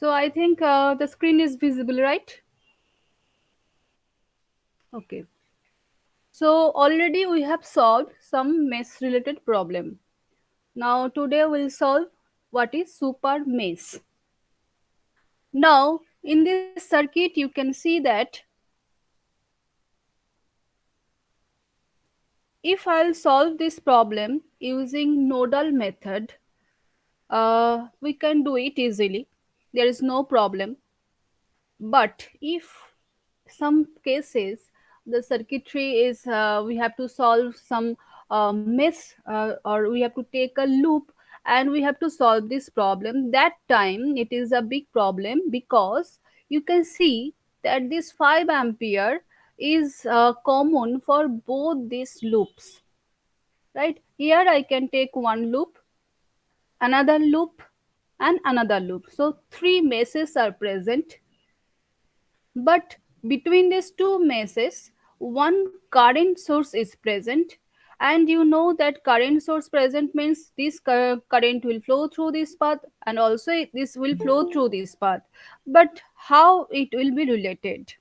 So I think the screen is visible, right? Okay. So already we have solved some mesh related problem. Now today we'll solve what is super mesh. Now in this circuit you can see that if I'll solve this problem using nodal method, we can do it easily. There is no problem. But if some cases the circuitry is we have to solve some mess or we have to take a loop and we have to solve this problem, that time it is a big problem because you can see that this 5 ampere is common for both these loops, right? Here I can take one loop, another loop, and another loop, so three meshes are present. But between these two meshes, one current source is present, and you know that current source present means this current will flow through this path, and also this will flow through this path. But how it will be related?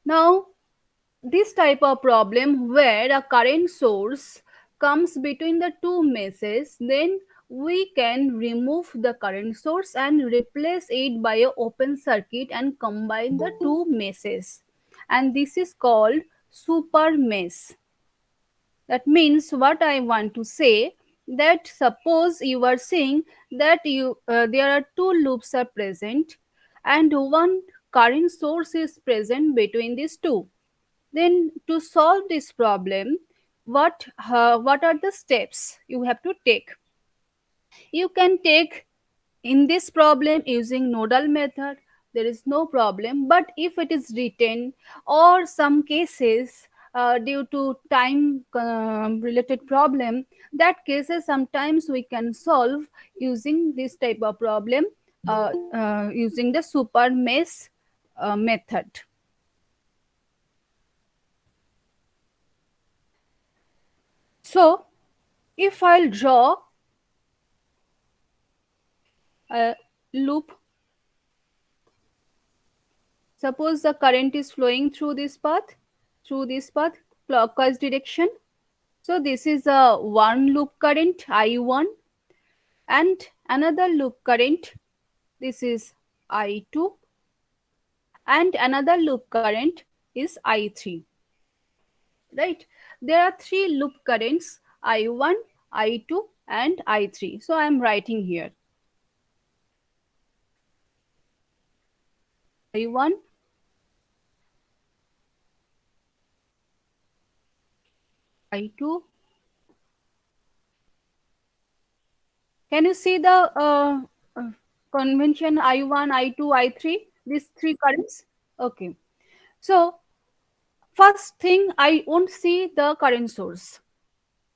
Now, this type of problem where a current source comes between the two meshes, then we can remove the current source and replace it by a open circuit and combine the two meshes, and this is called super mesh. That means what I want to say, that suppose you are saying that there are two loops are present and one current source is present between these two. Then to solve this problem, what are the steps you have to take? You can take in this problem using nodal method, there is no problem. But if it is written or some cases due to time related problem, that cases sometimes we can solve using this type of problem using the super mesh method. So if I'll draw a loop, suppose the current is flowing through this path, clockwise direction. So this is a one loop current I1 and another loop current, this is I2, and another loop current is I3, right? There are three loop currents I1, I2 and I3. So I am writing here I1, I2. Can you see the uh, convention I1, I2, I3, these three currents? Okay. So first thing, I won't see the current source.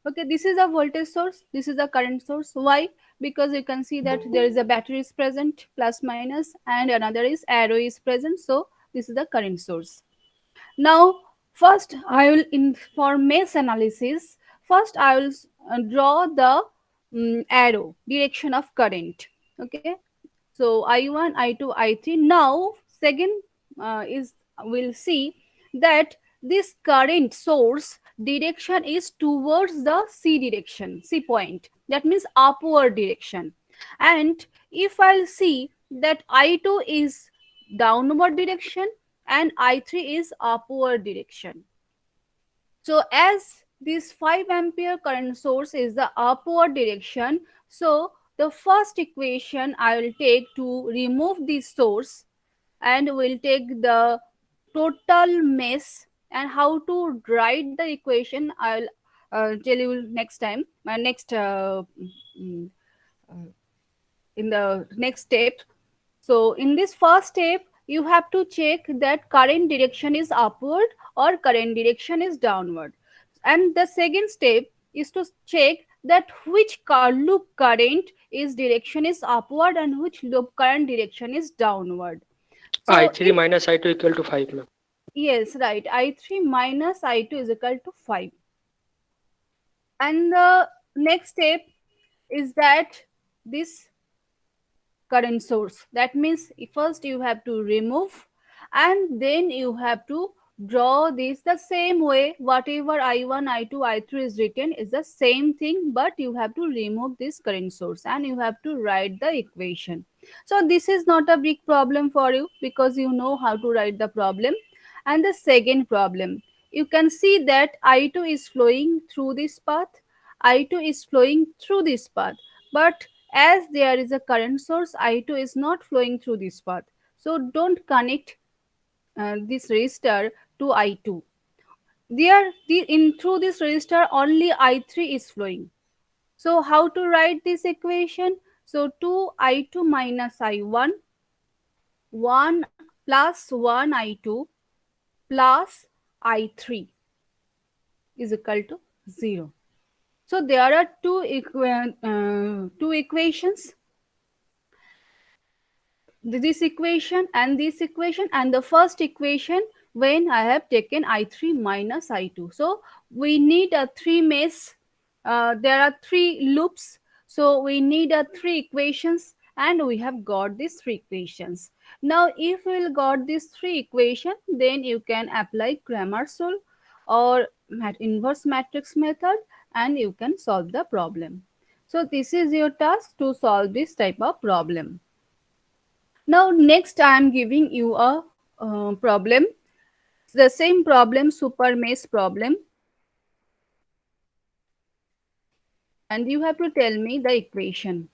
Okay, this is a voltage source, this is a current source. Why? Because you can see that there is a battery is present, plus minus, and another is arrow is present. So this is the current source. Now, first I will, in for mesh analysis, first I will draw the arrow direction of current. Okay, so I1, I2, I3. Now second is we'll see that this current source direction is towards the C direction, C point, that means upward direction. And if I'll see that I2 is downward direction and I3 is upward direction. So as this 5 ampere current source is the upward direction, so the first equation I will take to remove this source, and we'll take the total mesh. And how to write the equation I'll tell you next time, my next mm, uh, in the next step. So in this first step, you have to check that current direction is upward or current direction is downward. And the second step is to check that which loop current is direction is upward and which loop current direction is downward. So I3 if minus I2 equal to 5, ma'am. yes, right, I3 minus I2 is equal to 5. And the next step is that this current source. That means first you have to remove, and then you have to draw this the same way. Whatever I1, I2, I3 is written is the same thing, but you have to remove this current source and you have to write the equation. So this is not a big problem for you because you know how to write the problem. And the second problem, you can see that I2 is flowing through this path, I2 is flowing through this path, but as there is a current source, I2 is not flowing through this path. So don't connect this resistor to I2. In through this resistor only I3 is flowing. So how to write this equation? So 2 I2 minus I1, 1 plus 1 I2 plus I3 is equal to 0. So there are two equations, this equation and this equation, and the first equation when I have taken I3 minus I2. So we need a three mesh, there are three loops, so we need a three equations, and we have got these three equations. Now if we will got these three equation, then you can apply Cramer's rule or inverse matrix method, and you can solve the problem. So this is your task to solve this type of problem. Now, next I am giving you a problem, the same problem, super mesh problem, and you have to tell me the equation.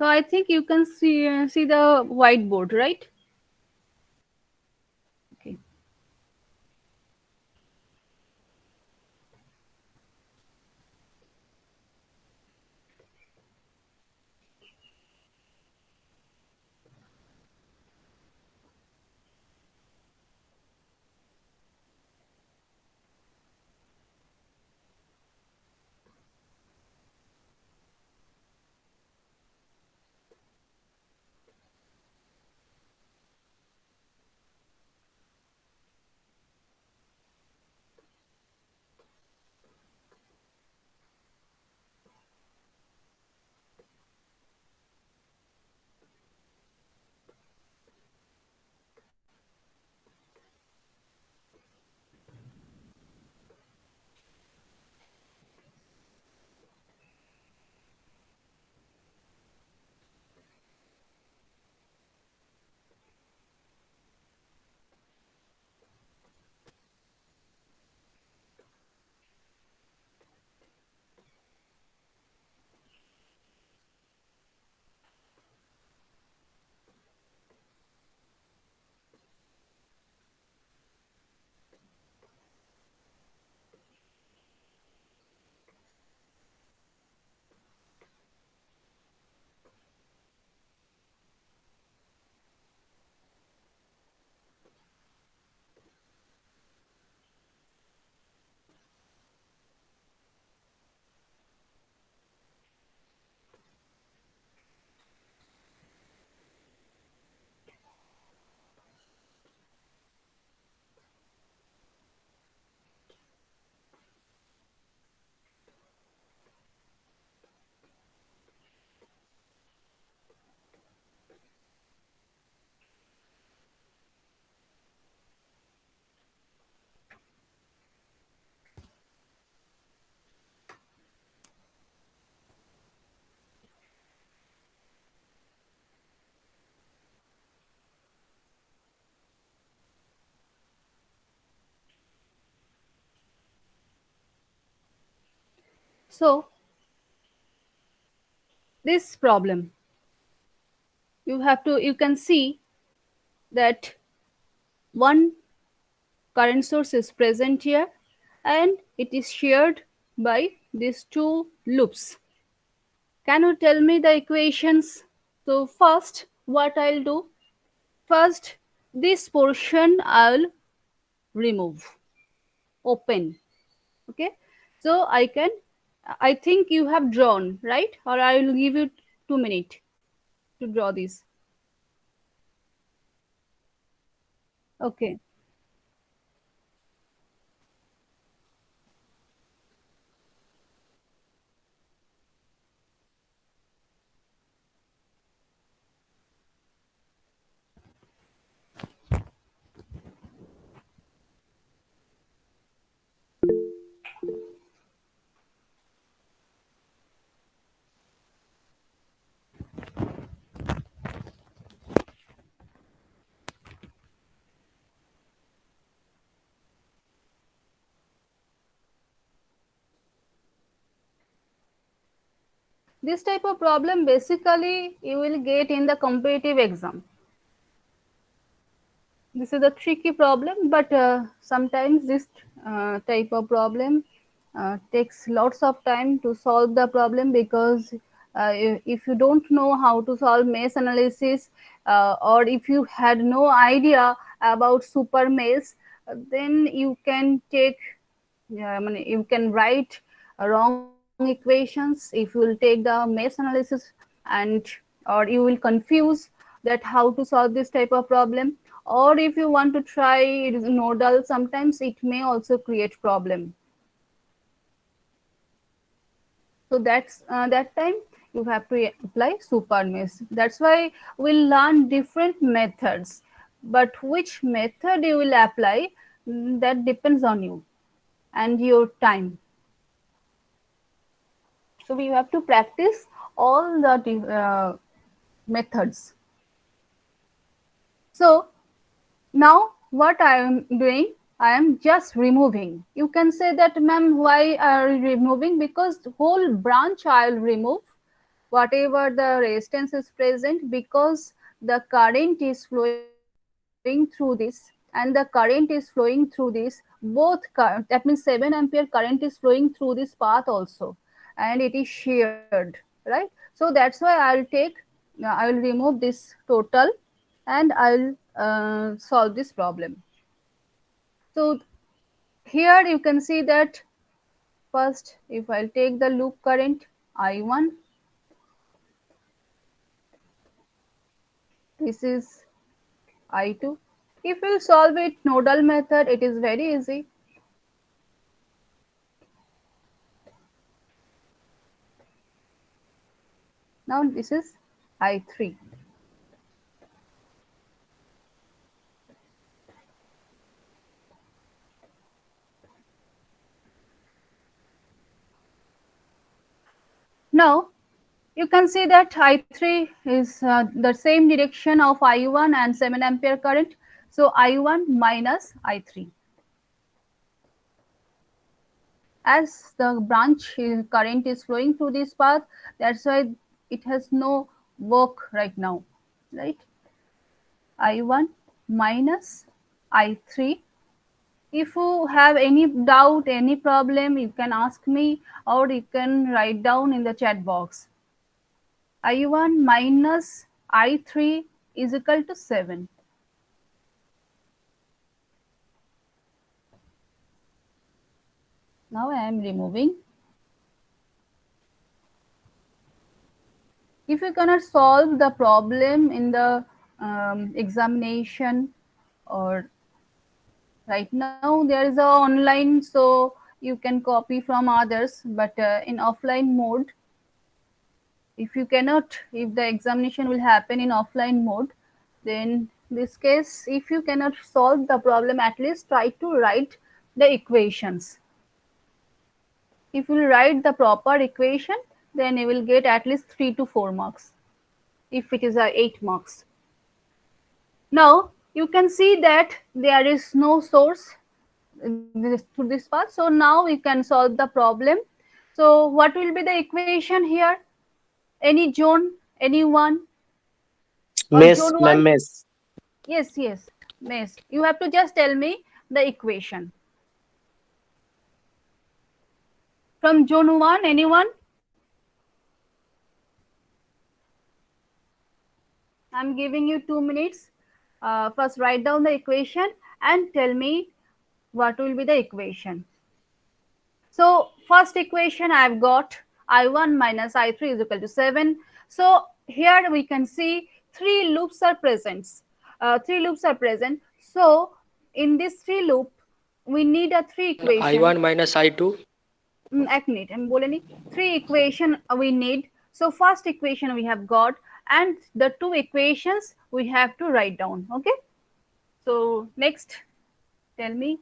So I think you can see the whiteboard, right? Okay. So this problem, you can see that one current source is present here and it is shared by these two loops. Can you tell me the equations? So first what I'll do, first this portion I'll remove, open. Okay, so I think you have drawn, right? Or I will give you 2 minutes to draw this. Okay. This type of problem basically you will get in the competitive exam. This is a tricky problem, but sometimes this type of problem takes lots of time to solve the problem, because if you don't know how to solve mesh analysis, or if you had no idea about super mesh, then you can take, yeah, I mean, you can write wrong equations if you will take the mesh analysis, and or you will confuse that how to solve this type of problem. Or if you want to try nodal, sometimes it may also create problem. So that time you have to apply super mesh. That's why we'll learn different methods, but which method you will apply, that depends on you and your time. So we have to practice all the methods. So now what I am doing, I am just removing. You can say that, ma'am, why are you removing? Because the whole branch I will remove, whatever the resistance is present, because the current is flowing through this and the current is flowing through this, that means 7 ampere current is flowing through this path also, and it is shared, right? So that's why I will remove this total and I'll solve this problem. So here you can see that first, if I'll take the loop current I1, this is I2. If you solve it nodal method, it is very easy. Now this is I3. Now you can see that I3 is the same direction of I1 and 7 ampere current. So I1 minus I3. As the branch current is flowing through this path, that's why it has no work right now, right? I1 minus I3. If you have any doubt, any problem, you can ask me or you can write down in the chat box. I1 minus I3 is equal to 7. Now I am removing. If you cannot solve the problem in the examination, or right now there is a online, so you can copy from others, but in offline mode, if the examination will happen in offline mode, then this case, if you cannot solve the problem, at least try to write the equations. If you write the proper equation, then you will get at least 3 to 4 marks if it is a 8 marks. Now you can see that there is no source to this path, so now we can solve the problem. So what will be the equation here? Any zone? Anyone? Or Mess, zone ma'am, 1? mess. Yes, yes. Miss. You have to just tell me the equation. From zone 1, anyone? I'm giving you 2 minutes. First write down the equation and tell me what will be the equation. So first equation I've got I1 minus I3 is equal to 7. So here we can see three loops are present. Three loops are present. So in this three loop, we need a three equation. I1 minus I2. एक minute हम बोले नहीं three equation we need. So first equation we have got and the two equations we have to write down. Okay. So next, tell me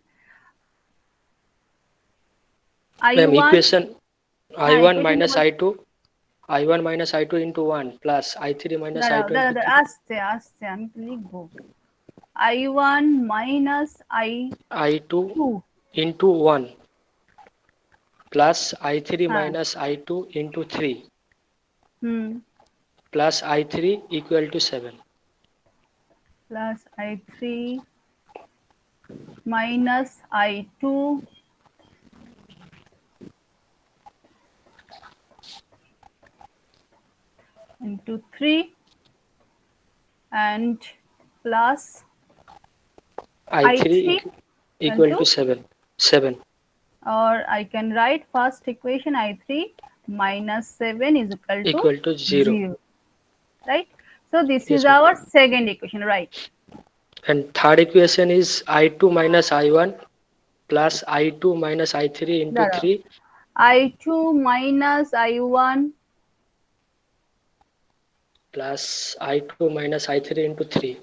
Ma'am, I1. equation हाँ I1 equation minus बोल. I2. I1 minus I2 into 1 plus I3 minus दाঁড়াও I2 দাঁড়াও into দাঁড়াও 3. আস্তে আস্তে আমি তো লিখবো I1 minus I2. I2 into 1 plus I3 হ্যাঁ. minus I2 into 3 hmm. plus I3 equal to 7. Plus I3 minus I2 into 3 and plus I3 I3 equal into, to 7. 7. or I can write first equation I3 minus 7 is equal to Equal to 0. 0, right? So this is Yes, ma'am. our second equation, right? And third equation is I2 minus I1 plus I2 minus I3 into দাঁড়াও, 3 I2 minus I1 plus I2 minus I3 into 3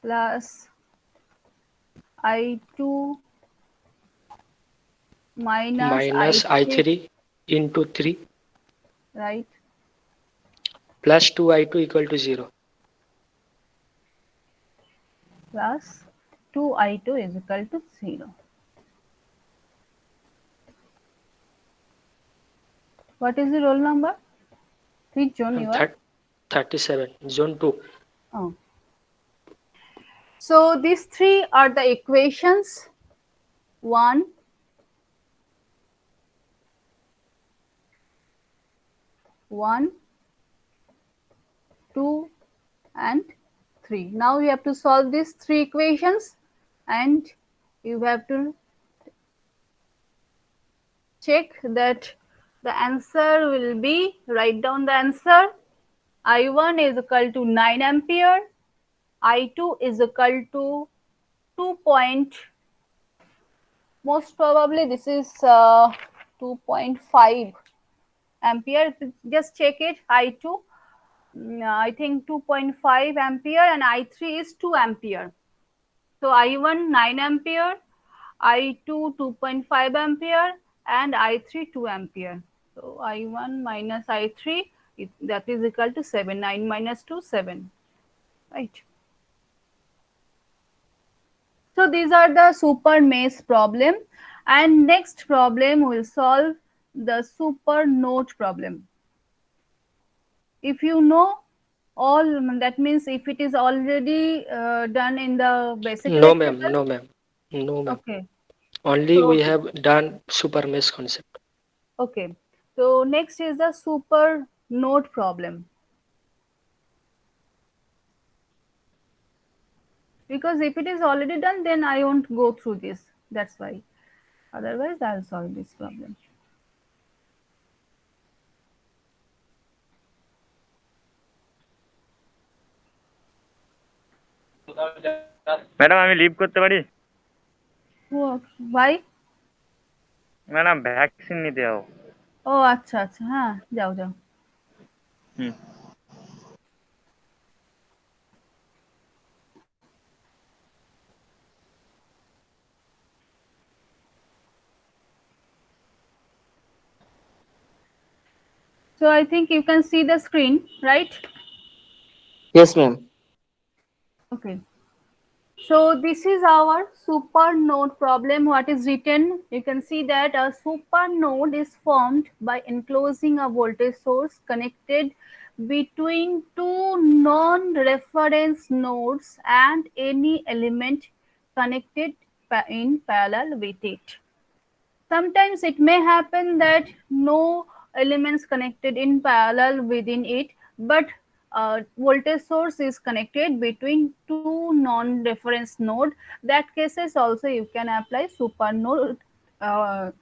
plus I2 minus minus I3, I3 into 3 right? plus 2I2 equal to 0. Plus 2I2 is equal to 0. What is the roll number? Which zone you are? 37. Zone 2. Oh. So these three are the equations. 1, 1, 2 and 3. Now you have to solve these three equations and you have to check that the answer will be, write down the answer. I1 is equal to 9 ampere, I2 is equal to 2 point, most probably this is 2.5 ampere. Just check it. I2, I think 2.5 ampere and I3 is 2 ampere. So I1 9 ampere, I2 2.5 ampere and I3 2 ampere. So I1 minus I3 that is equal to 7. 9 minus 2, 7. Right. So these are the super mesh problem, and next problem will solve the super node problem. If you know all, that means if it is already done in the basic No, ma'am. electrical. No, ma'am. No, ma'am. Okay. Only So we have done super mesh concept. okay. So next is the super node problem. Because if it is already done, then I won't go through this. That's why. Otherwise, I'll solve this problem. Madam আমি leave করতে পারি? Why? Madam vaccine নিতে যাবো। ও আচ্ছা আচ্ছা, হ্যাঁ যাও যাও। হুম। So I think you can see the screen, right? Yes, ma'am. Okay. So this is our super node problem. What is written? You can see that a super node is formed by enclosing a voltage source connected between two non-reference nodes and any element connected in parallel with it. Sometimes it may happen that no elements connected in parallel within it, but voltage source is connected between two non-reference node. That cases also you can apply super node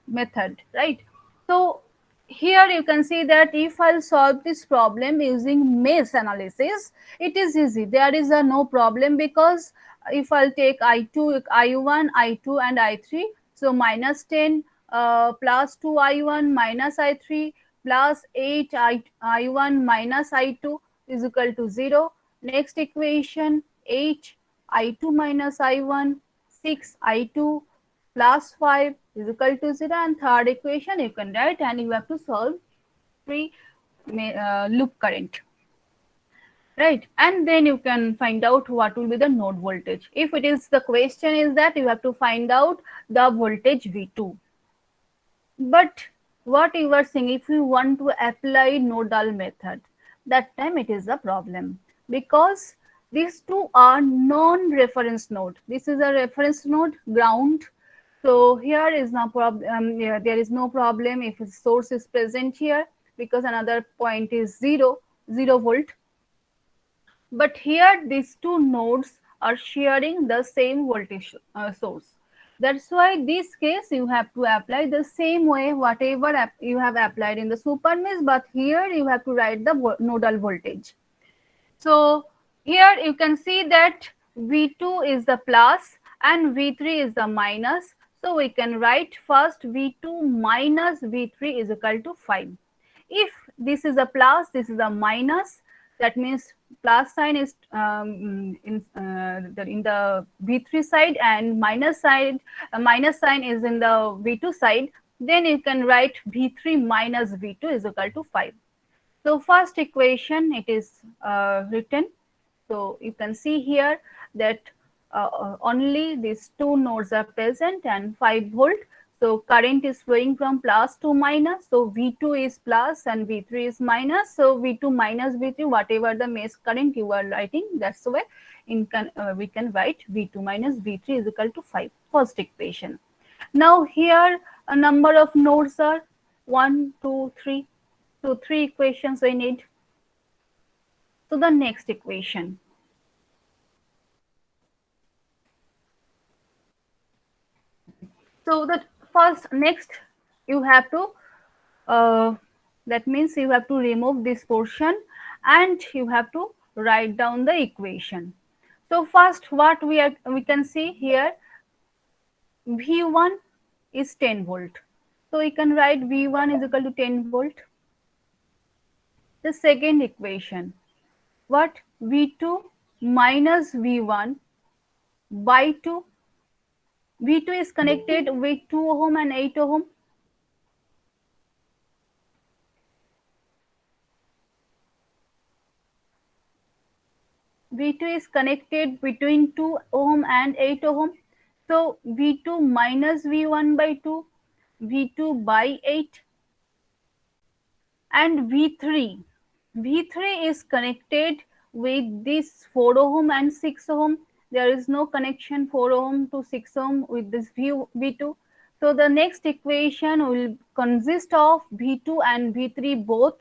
method, right? So here you can see that if I'll solve this problem using mesh analysis, it is easy. There is a no problem, because if I'll take I2, I1, I2 and I3, so minus 10 plus 2I1 minus I3 plus 8 I1 minus I2 is equal to 0. Next equation, 8 I2 minus I1, 6 I2 plus 5 is equal to 0, and third equation you can write, and you have to solve free loop current, right? And then you can find out what will be the node voltage. If it is, the question is that you have to find out the voltage V2. But what you were saying, if you want to apply nodal method, that time it is a problem, because these two are non-reference node. This is a reference node, ground. So here is no problem. Yeah, there is no problem if the source is present here, because another point is 0 volt. But here these two nodes are sharing the same voltage source. That's why this case you have to apply the same way whatever you have applied in the super mesh, but here you have to write the nodal voltage. So here you can see that V2 is the plus and V3 is the minus. So we can write first V2 minus V3 is equal to 5. If this is a plus, this is a minus, that means plus sign is in the V3 side, and minus sign is in the V2 side. Then you can write V3 minus V2 is equal to 5. So first equation it is written. So you can see here that only these two nodes are present and 5 volt. So current is flowing from plus to minus. So V2 is plus and V3 is minus. So V2 minus V3, whatever the mesh current you are writing, that's the way we can write V2 minus V3 is equal to 5. First equation. Now here a number of nodes are 1, 2, 3. So 3 equations we need. So the next equation. So the next you have to that means you have to remove this portion and you have to write down the equation. So first what we can see here, V1 is 10 volt. So we can write V1 is equal to 10 volt. The second equation, what, V2 minus V1 by 2. V2 is connected with 2 ohm and 8 ohm. V2 is connected between 2 ohm and 8 ohm. So V2 minus V1 by 2, V2 by 8, and V3. V3 is connected with this 4 ohm and 6 ohm. There is no connection 4 ohm to 6 ohm with this V2. So the next equation will consist of V2 and V3 both,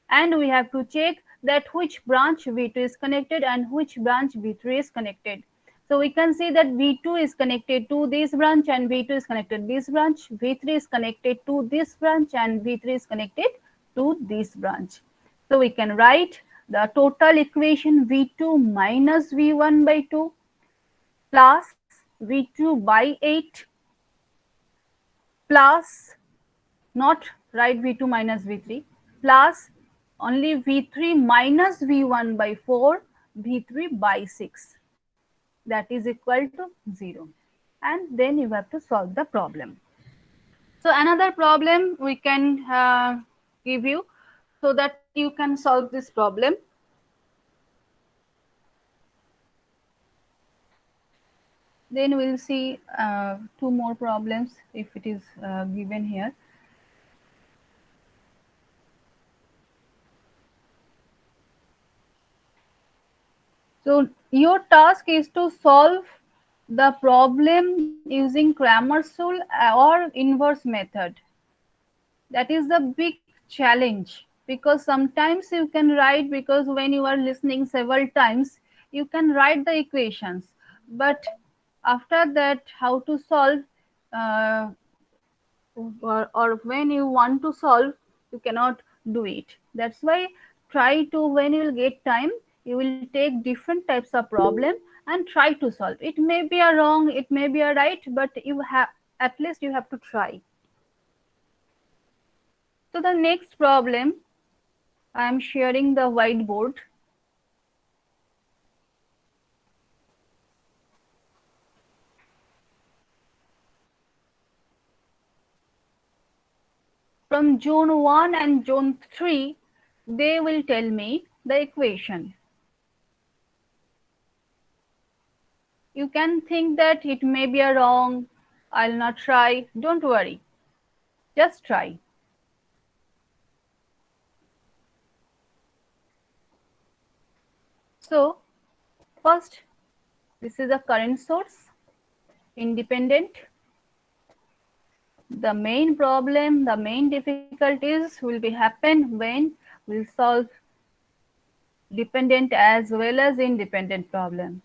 and we have to check that which branch V2 is connected and which branch V3 is connected. So we can see that V2 is connected to this branch and V2 is connected to this branch, V3 is connected to this branch and V3 is connected to this branch. So we can write the total equation V2 minus V1 by 2 plus V2 by 8 plus, not write V2 minus V3, plus only V3 minus V1 by 4, V3 by 6. That is equal to 0. And then you have to solve the problem. So another problem we can give you so that you can solve this problem. Then we'll see two more problems if it is given here. So your task is to solve the problem using Cramer's rule or inverse method. That is the big challenge, because sometimes you can write, because when you are listening several times you can write the equations, but after that how to solve, uh, or when you want to solve you cannot do it. That's why try to, when you will get time, you will take different types of problem and try to solve. It may be a wrong, it may be a right, but you have, at least you have to try. So the next problem, I am sharing the whiteboard. From zone 1 and zone 3, they will tell me the equation. You can think that it may be a wrong, I'll not try. Don't worry, just try. So, first, this is a current source, independent. The main problem, the main difficulties will be happen when we'll solve dependent as well as independent problem.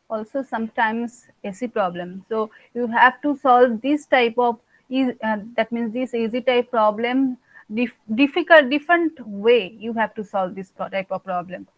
Also sometimes AC problem. So you have to solve this type of that means this easy type problem, difficult different way you have to solve this type of problem.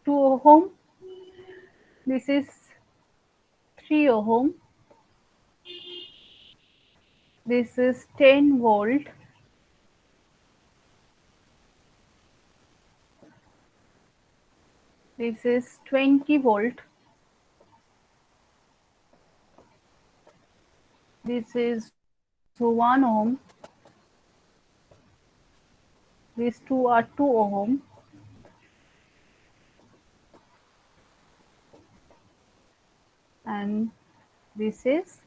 To ohm, this is 3 ohm, this is 10 volt, this is 20 volt, this is 1 ohm, these two are 2 ohm, and this is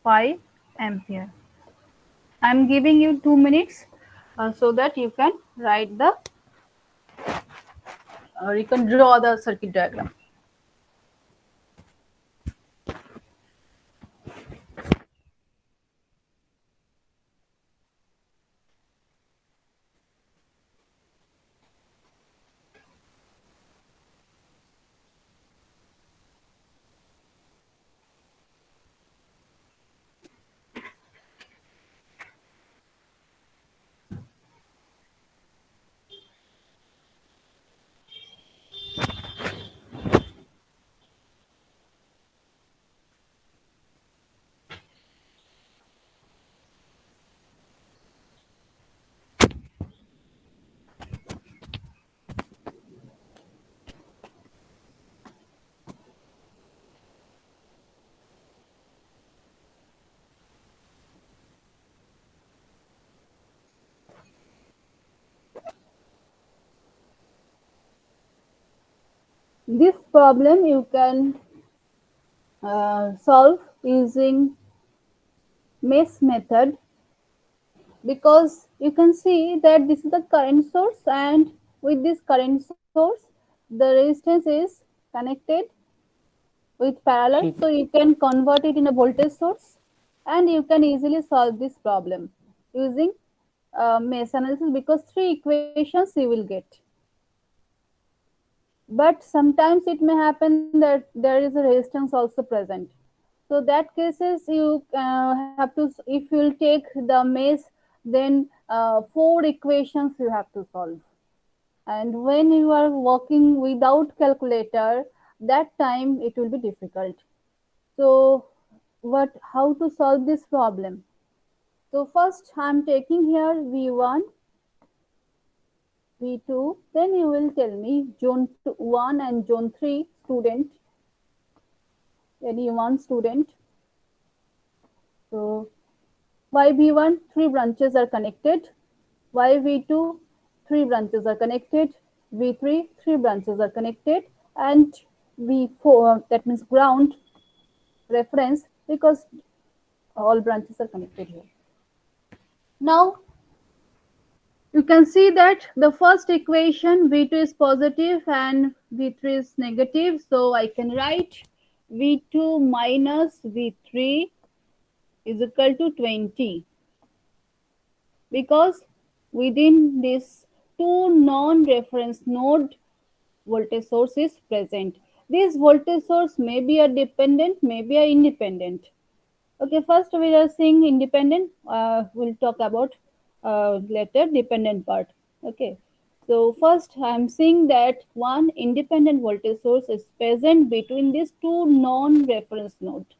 5 ampere. I am giving you 2 minutes so that you can write the, you can draw the circuit diagram. This problem you can solve using mesh method, because you can see that this is the current source, and with this current source the resistance is connected with parallel, so you can convert it in a voltage source and you can easily solve this problem using mesh analysis, because three equations you will get. But sometimes it may happen that there is a resistance also present. So that cases you have to, if you'll take the maze, then four equations you have to solve. And when you are working without calculator, that time it will be difficult. So what, how to solve this problem? So first I'm taking here V1, V2, then you will tell me zone 1 and zone 3 student, any one student. So YV1, three branches are connected. YV2, three branches are connected. V3, three branches are connected. And V4, that means ground reference, because all branches are connected here. Now, you can see that the first equation V2 is positive and V3 is negative. So I can write V2 minus V3 is equal to 20, because within this two non-reference node voltage source is present. This voltage source may be a dependent, may be a independent. Okay, first we are seeing independent. We'll talk about later dependent part. Okay, so first I am seeing that one independent voltage source is present between these two non-reference nodes.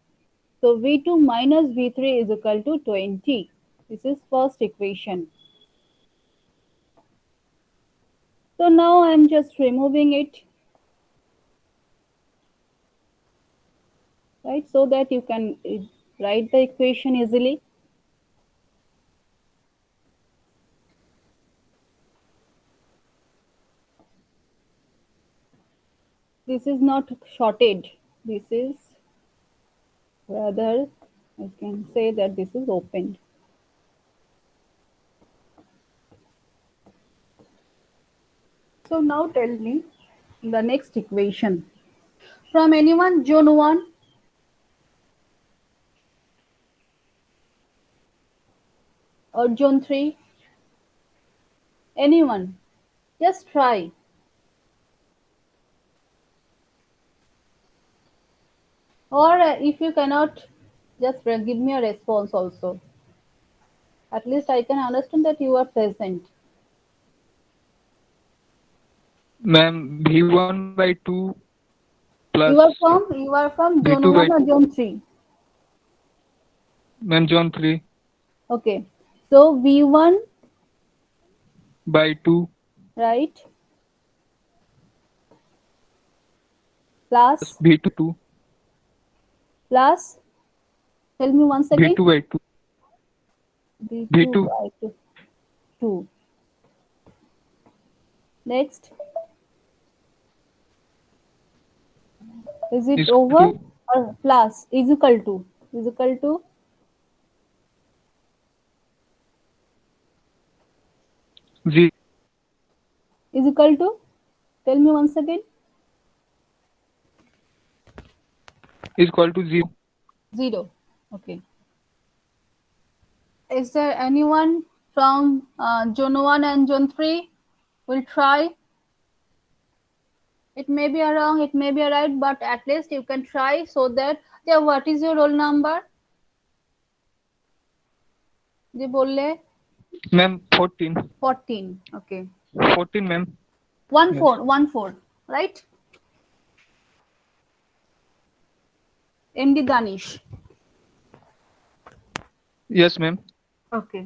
So V2 minus V3 is equal to 20. This is first equation. So now I'm just removing it, right, so that you can write the equation easily. This is not shorted. This is rather, I can say that this is opened. So now tell me the next equation. From anyone, zone 1 or zone 3? Anyone? Just try. Or if you cannot, just give me a response also. At least I can understand that you are present. Ma'am, V1 by 2 plus You are from V2 zone by 1 or zone 3? ma'am zone 3 Okay. So V1, by 2 right, plus plus V2 by 2 plus, tell me once again. V2 by 2 V2 V2 by 2. Next, is it is over equal or plus is equal to? Is equal to to 0 is equal to? Tell me once again. is equal to 0. 0. Okay. Is there anyone from zone 1 and zone 3? Will try. It may be a wrong, it may be a right, but at least you can try, so that, yeah, what is your roll number? যে বললে Ma'am 14 14. Okay. 14 ma'am. 1 Yes. 4 1 4, right? MD Danish. Yes ma'am. Okay.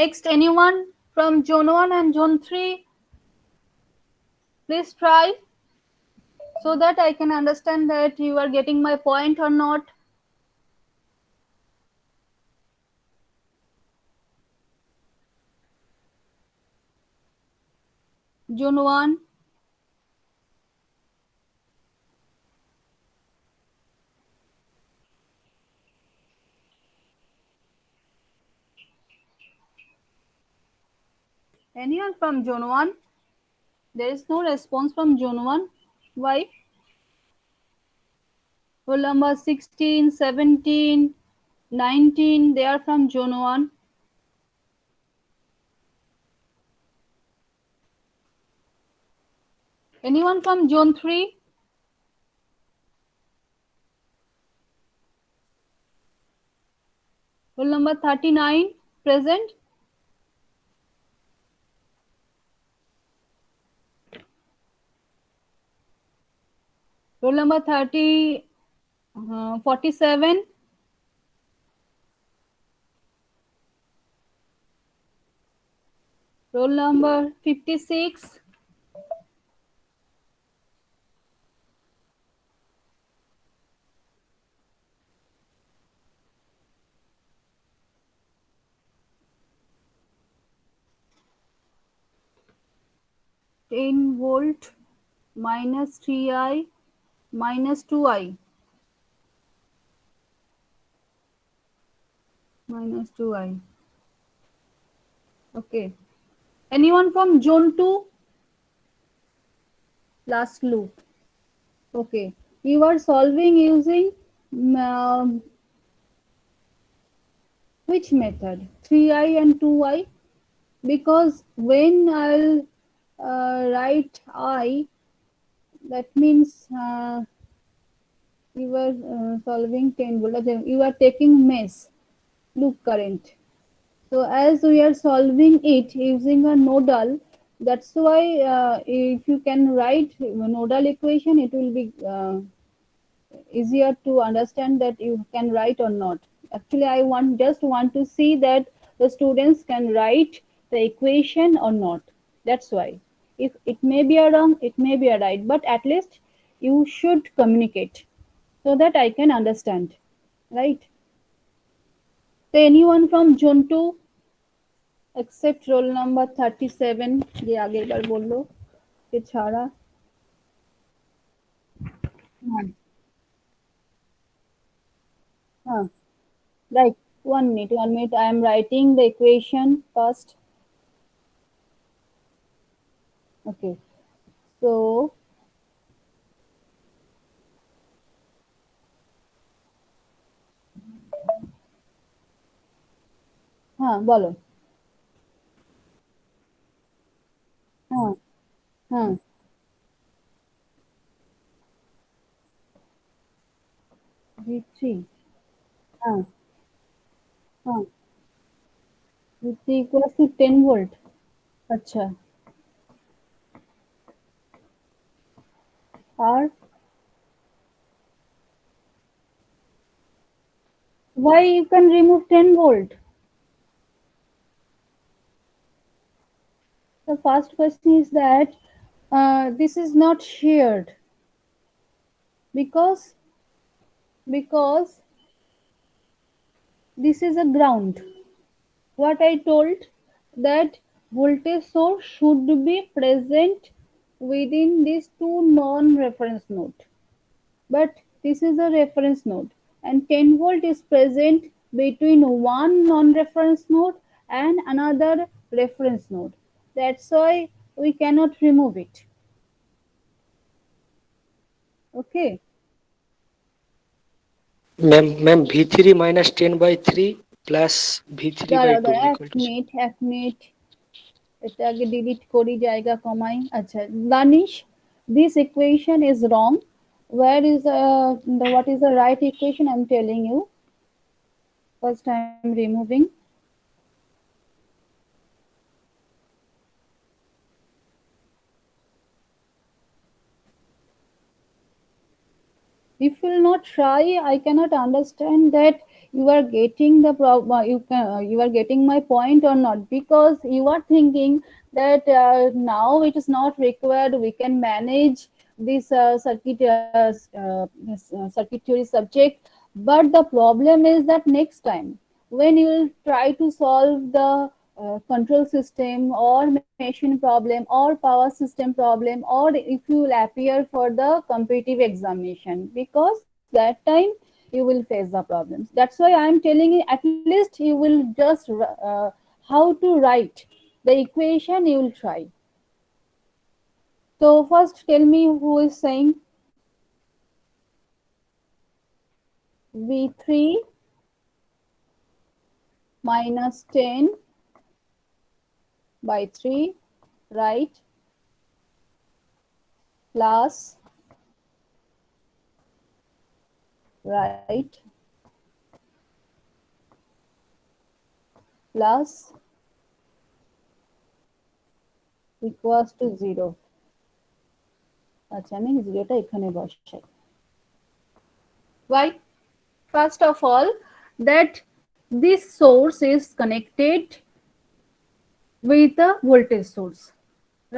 Next, anyone from zone 1 and zone 3? Please try, so that I can understand that you are getting my point or not. Zone 1. Anyone from zone 1? There is no response from zone 1. Why? Roll number 16, 17, 19, they are from zone 1. Anyone from zone 3? Roll number 39 present. Roll number 47. Roll number 56. Ten volt minus 3i minus 2i minus 2i. Okay. Anyone from zone 2? Last loop. Okay. You are solving using which method? 3i and 2i? Because when I'll write I, that means you are solving 10 volt. You are taking mesh loop current. So as we are solving it using a nodal, that's why if you can write nodal equation, it will be easier to understand that you can write or not. Actually, I just want to see that the students can write the equation or not. That's why. If it may be a wrong, it may be a right, but at least you should communicate so that I can understand. Right? So anyone from zone 2 except roll number 37 যে আগের বার বললো সে ছাড়া হ্যাঁ হ্যাঁ right 1 minute I am writing the equation first. Okay, so হ্যাঁ বলো হ্যাঁ হ্যাঁ V3 হ্যাঁ হ্যাঁ V3 equals to 10 volt. আচ্ছা আর why you can remove 10 volt? The first question is that this is not shared because this is a ground. What I told that voltage source should be present within these two non-reference node. But this is a reference node and 10 volt is present between one non-reference node and another reference node. That's why we cannot remove it. Okay. Ma'am, V3 minus 10/3 plus V3/2 equal to এক minute এটা আগে delete করি জায়গা কমাই আচ্ছা Danish this equation is wrong. Where is what is the right equation? I'm telling you. First I am removing. If you will not try, I cannot understand that you are getting the problem. You are getting my point or not, because you are thinking that now it is not required. We can manage this circuit theory subject. But the problem is that next time when you will try to solve the control system or machine problem or power system problem, or if you will appear for the competitive examination, because that time you will face the problems. That's why I am telling you, at least you will just how to write the equation, you will try. So first tell me who is saying V3 minus 10 by 3, right, plus, right, plus equals to 0. আচ্ছা আমি জিরোটা এখানে বসাই। Why? First of all, that this source is connected with the voltage source,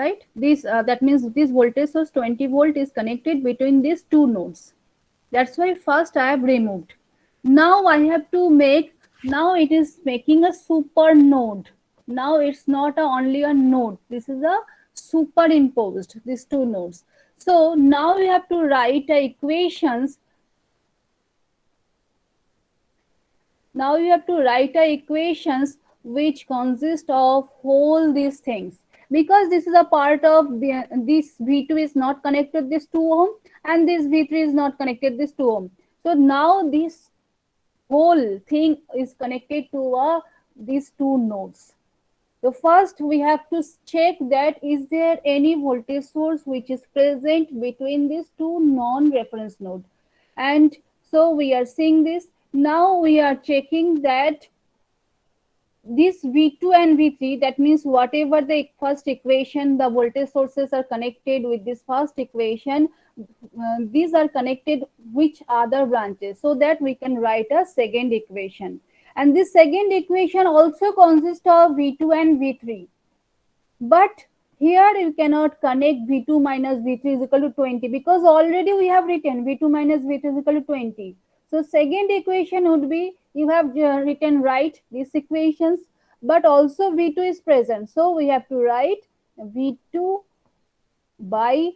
right? This that means this voltage source 20 volt is connected between these two nodes. That's why first I have removed. Now I have to make, now it is making a super node. Now it's not only a node, this is a superimposed, these two nodes. So now we have to write equations. Now you have to write equations which consist of whole these things, because this is a part of this V2 is not connected this 2 ohm and this V3 is not connected this 2 ohm. So now this whole thing is connected to these two nodes. So first we have to check that is there any voltage source which is present between these two non-reference node. And so we are seeing this. Now we are checking that this V2 and V3, that means whatever the first equation, the voltage sources are connected with this first equation, these are connected which other branches, so that we can write a second equation. And this second equation also consists of V2 and V3. But here you cannot connect V2 minus V3 is equal to 20, because already we have written V2 minus V3 is equal to 20. So second equation would be, you have written right these equations, but also V2 is present. So we have to write V2 by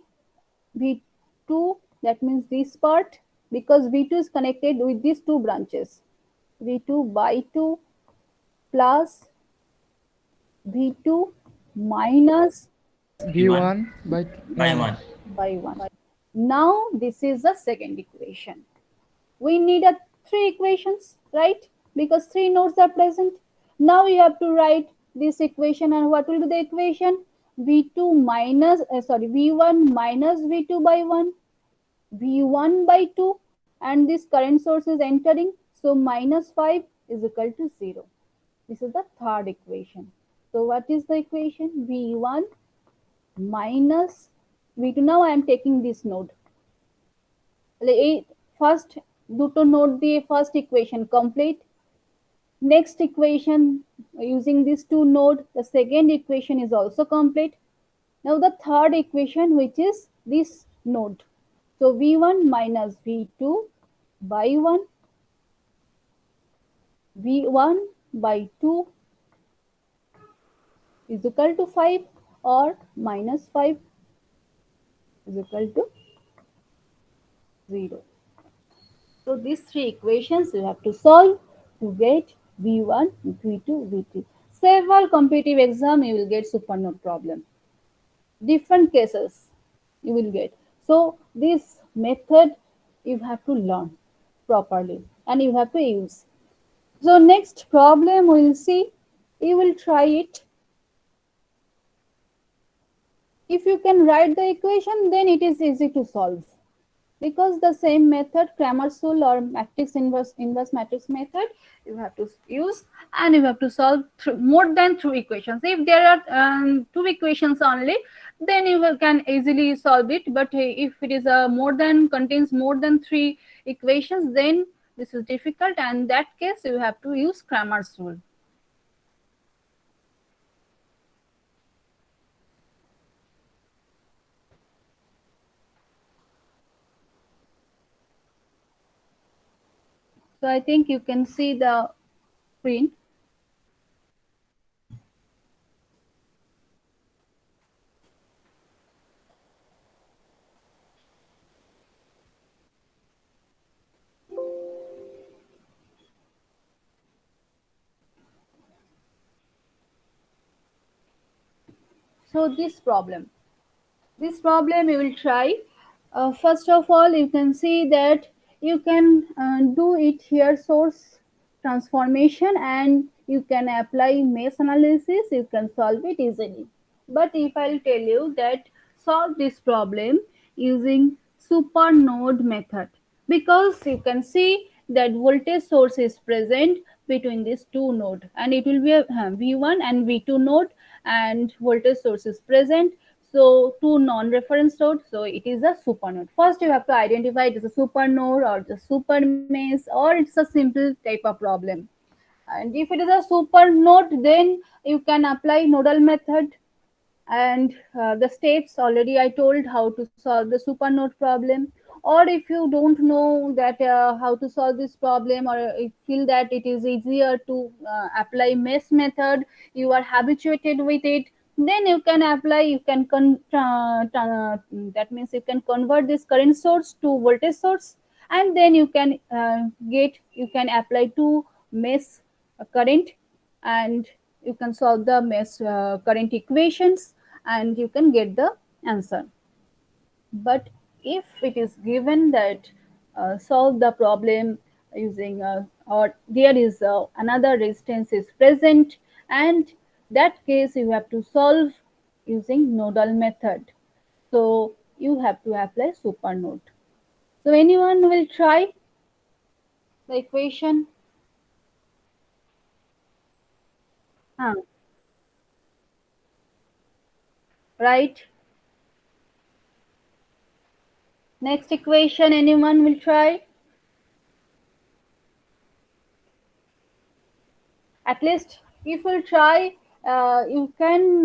V2, that means this part, because V2 is connected with these two branches. V2 by 2 plus V2 minus V1 by by 1. by 1. Now this is the second equation. We need a 3 equations, right? Because 3 nodes are present. Now you have to write this equation, and what will be the equation? V2 minus V1 minus V2 by 1, V1 by 2, and this current source is entering, so minus 5 is equal to 0. This is the third equation. So what is the equation? V1 minus V2. Now I am taking this node. First দুটো node দিয়ে first equation complete. Next equation using these two node, the second equation is also complete. Now the third equation, which is this node. So V1 minus V2 by 1, V1 by 2 is equal to 5, or minus 5 is equal to 0. So these 3 equations you have to solve to get V1, V2, V3. Several competitive exam you will get supernode problem. Different cases you will get. So this method you have to learn properly and you have to use. So next problem we will see. You will try it. If you can write the equation, then it is easy to solve. Because the same method, Cramer's rule or matrix inverse matrix method, you have to use, and you have to solve more than 2 equations. If there are 2 equations only, then you can easily solve it. But if it is contains more than 3 equations, then this is difficult, and in that case you have to use Cramer's rule. So I think you can see the screen. So this problem you will try. First of all, you can see that you can do it here, source transformation, and you can apply mesh analysis. You can solve it easily. But if I'll tell you that solve this problem using super node method, because you can see that voltage source is present between these two nodes, and it will be a V1 and V2 node, and voltage source is present. So two non-reference nodes, so it is a super node. First you have to identify it is a super node or the super mesh, or it's a simple type of problem. And if it is a super node, then you can apply nodal method, and the steps already I told how to solve the super node problem. Or if you don't know that how to solve this problem, or you feel that it is easier to apply mesh method, you are habituated with it, then you can apply, you can that means you can convert this current source to voltage source, and then you can you can apply two mesh current, and you can solve the mesh current equations, and you can get the answer. But if it is given that solve the problem using or there is another resistance is present, and that case you have to solve using nodal method. So you have to apply super node. So anyone will try the equation? Huh, right? Next equation, anyone will try? At least if you try, you can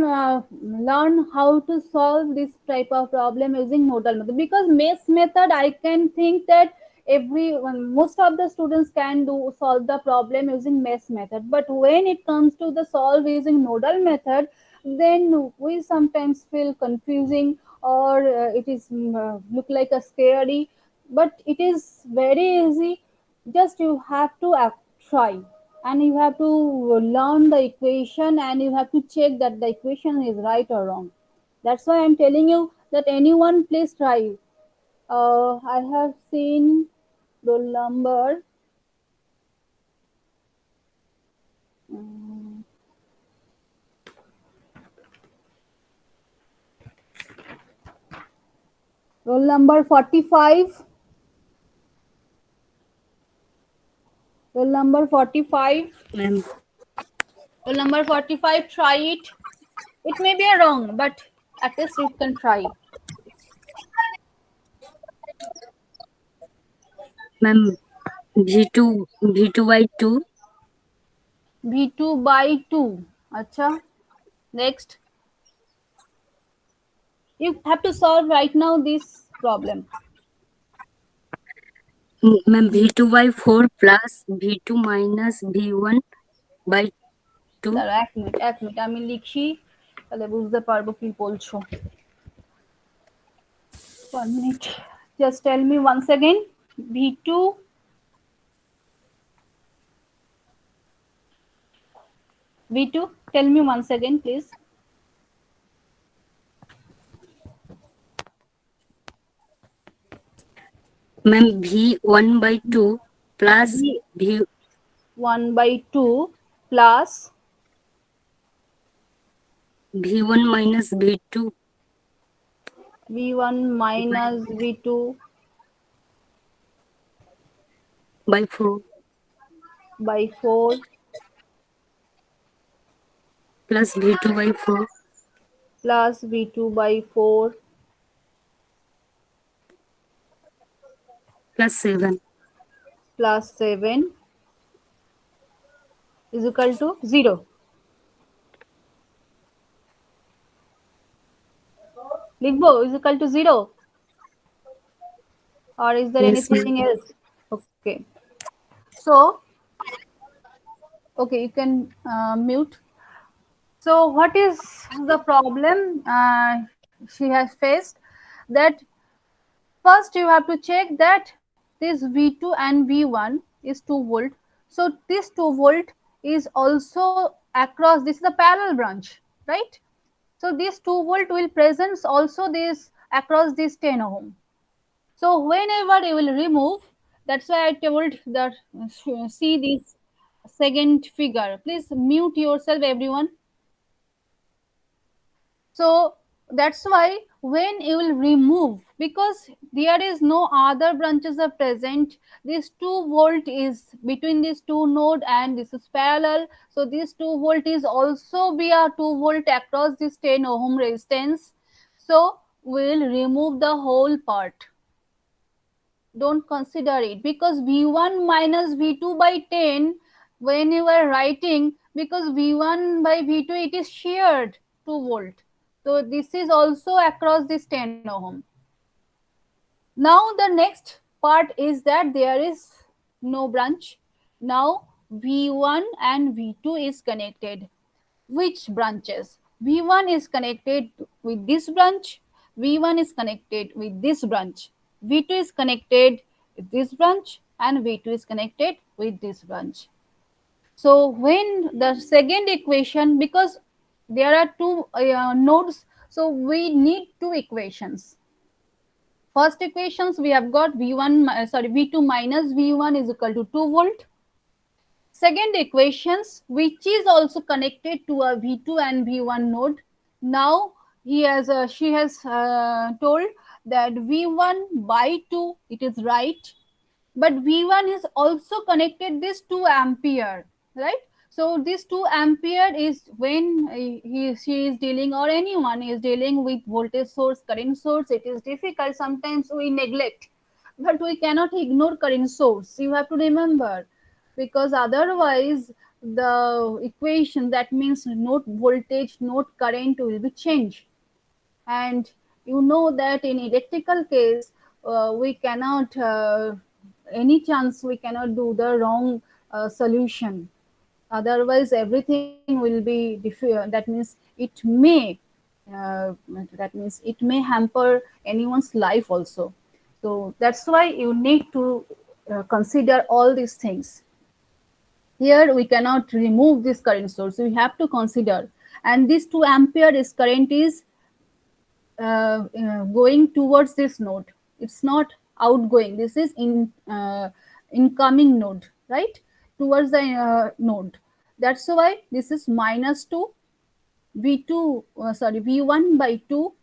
learn how to solve this type of problem using nodal method, because mesh method I can think that most of the students can do solve the problem using mesh method, but when it comes to the solve using nodal method, then we sometimes feel confusing, or it is look like a scary, but it is very easy. Just you have to try, and you have to learn the equation, and you have to check that the equation is right or wrong. That's why I'm telling you that anyone please try. I have seen roll number, mm, roll number 45, roll number 45, Ma'am, roll number 45, try it. It may be a wrong, but at least you can try. ma'am, V2 by 2. V2 by 2. Acha. Next, you have to solve right now this problem. Ma'am, V2 by 4 plus V2 minus V1 by 2. দাঁড়া এক minute আমি লিখি, তাহলে বুঝতে পারবো কি বলছো। 1 minute, just tell me once again. V2 V2, tell me once again please. Ma'am, V1 by 2 plus V 1 by 2 plus V1 minus V2 V1 minus V2 by 4 by 4 plus V2 by 4 plus V2 by 4 plus 7. plus 7 is equal to 0. লিখবো is equal to 0, or is there Yes, anything ma'am. else? Okay, so okay, you can mute. So what is the problem she has faced? That first you have to check that this V2 and V1 is 2 volt. So this 2 volt is also across, this is a parallel branch, right? So this 2 volt will presence also this across this 10 ohm. So whenever you will remove, that's why I told that see this second figure. Please mute yourself everyone. So that's why when you will remove, because there is no other branches are present, this 2 volt is between these two node and this is parallel, so this 2 volt is also be a 2 volt across this 10 ohm resistance, so we'll remove the whole part, don't consider it, because V1 minus V2 by 10 when you are writing, because V1 by V2 it is shared 2 volt, so this is also across this 10 ohm. Now the next part is that there is no branch. Now V1 and V2 is connected. Which branches? V1 is connected with this branch, V1 is connected with this branch, V2 is connected with this branch, and V2 is connected with this branch. So when the second equation, because there are two nodes, so we need two equations. First equations we have got V2 minus V1 is equal to 2 volt. Second equations, which is also connected to a V2 and V1 node. Now she has told that V1 by 2, it is right, but V1 is also connected this 2 ampere, right? So this 2 ampere is when she is dealing, or anyone is dealing with voltage source, current source, it is difficult, sometimes we neglect, but we cannot ignore current source, you have to remember, because otherwise the equation, that means node voltage, node current will be changed. And you know that in electrical case we cannot any chance we cannot do the wrong solution, otherwise everything will be that means it may that means it may hamper anyone's life also. So that's why you need to consider all these things. Here we cannot remove this current source, we have to consider, and this 2 ampere is current is going towards this node, it's not outgoing, this is incoming node, right, towards the node. That's why this is minus 2 V2 V1 by 2,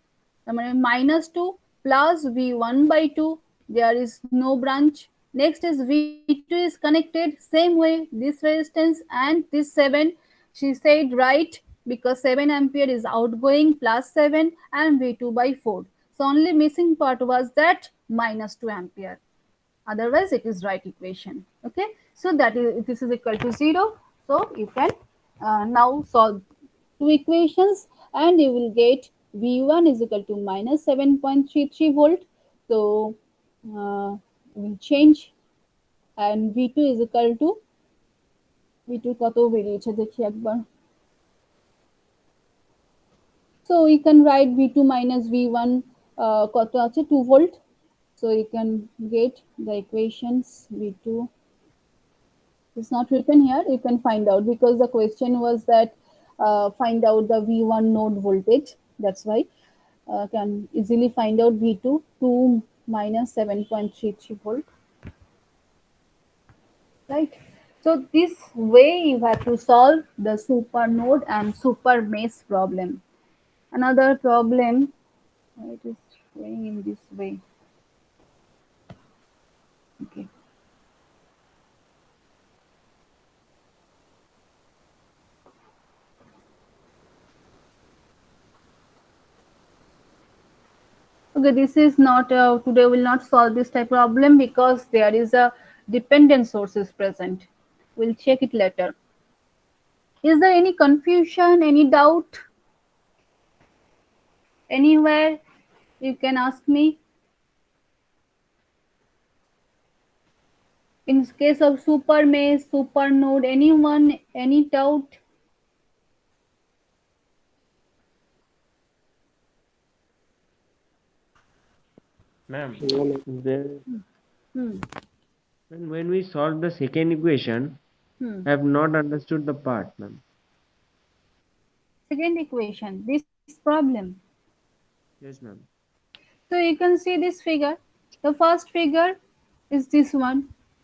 minus 2 plus V1 by 2, there is no branch. Next is V2 is connected same way, this resistance and this 7, she said right, because 7 ampere is outgoing plus 7 and V2 by 4. So only missing part was that minus 2 ampere. Otherwise it is right equation. Okay, so that is, this is equal to 0. So you can now solve two equations and you will get V1 is equal to minus 7.33 volt. So we'll change, and V2 is equal to V2 কত বেরিয়েছে দেখি একবার. So you can write V2 minus V1 কত আছে 2 volt. So you can get the equations. V2 is not written here, you can find out, because the question was that find out the V1 node voltage, that's why can easily find out V2 2 minus 7.33 volt, right? So this way you have to solve the super node and super mesh problem. Another problem, it is showing in this way. Okay. Okay, this is not today will not solve this type of problem because there is a dependent sources present. We'll check it later. Is there any confusion, any doubt anywhere? You can ask me. In case of super mesh, super node, anyone, any doubt? Ma'am, No, ma'am. there, Hmm. when we solve the second equation, I have not understood the part, ma'am. Second equation, this problem. Yes, ma'am. So you can see this figure. The first figure is this one,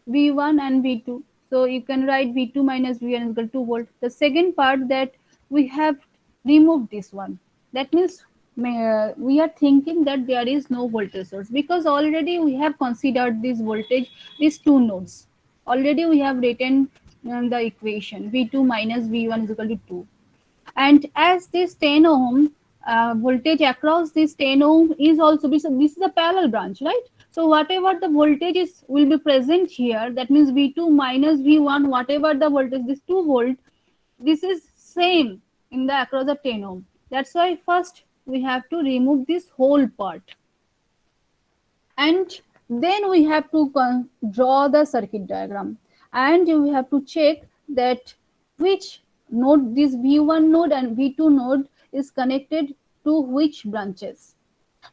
V1 and V2. So you can write V2 minus V1 equal 2 volt. The second part that we have removed this one. That means we are thinking that there is no voltage source, because already we have considered this voltage, these two nodes. Already we have written the equation V2 minus V1 is equal to 2. And as this 10 ohm voltage across this 10 ohm is also, this is a parallel branch, right? So whatever the voltage is will be present here, that means V2 minus V1, whatever the voltage, this 2 volt, this is same in the across the 10 ohm. That's why first we have to remove this whole part, and then we have to draw the circuit diagram, and we have to check that which node, this V1 node and V2 node is connected to which branches.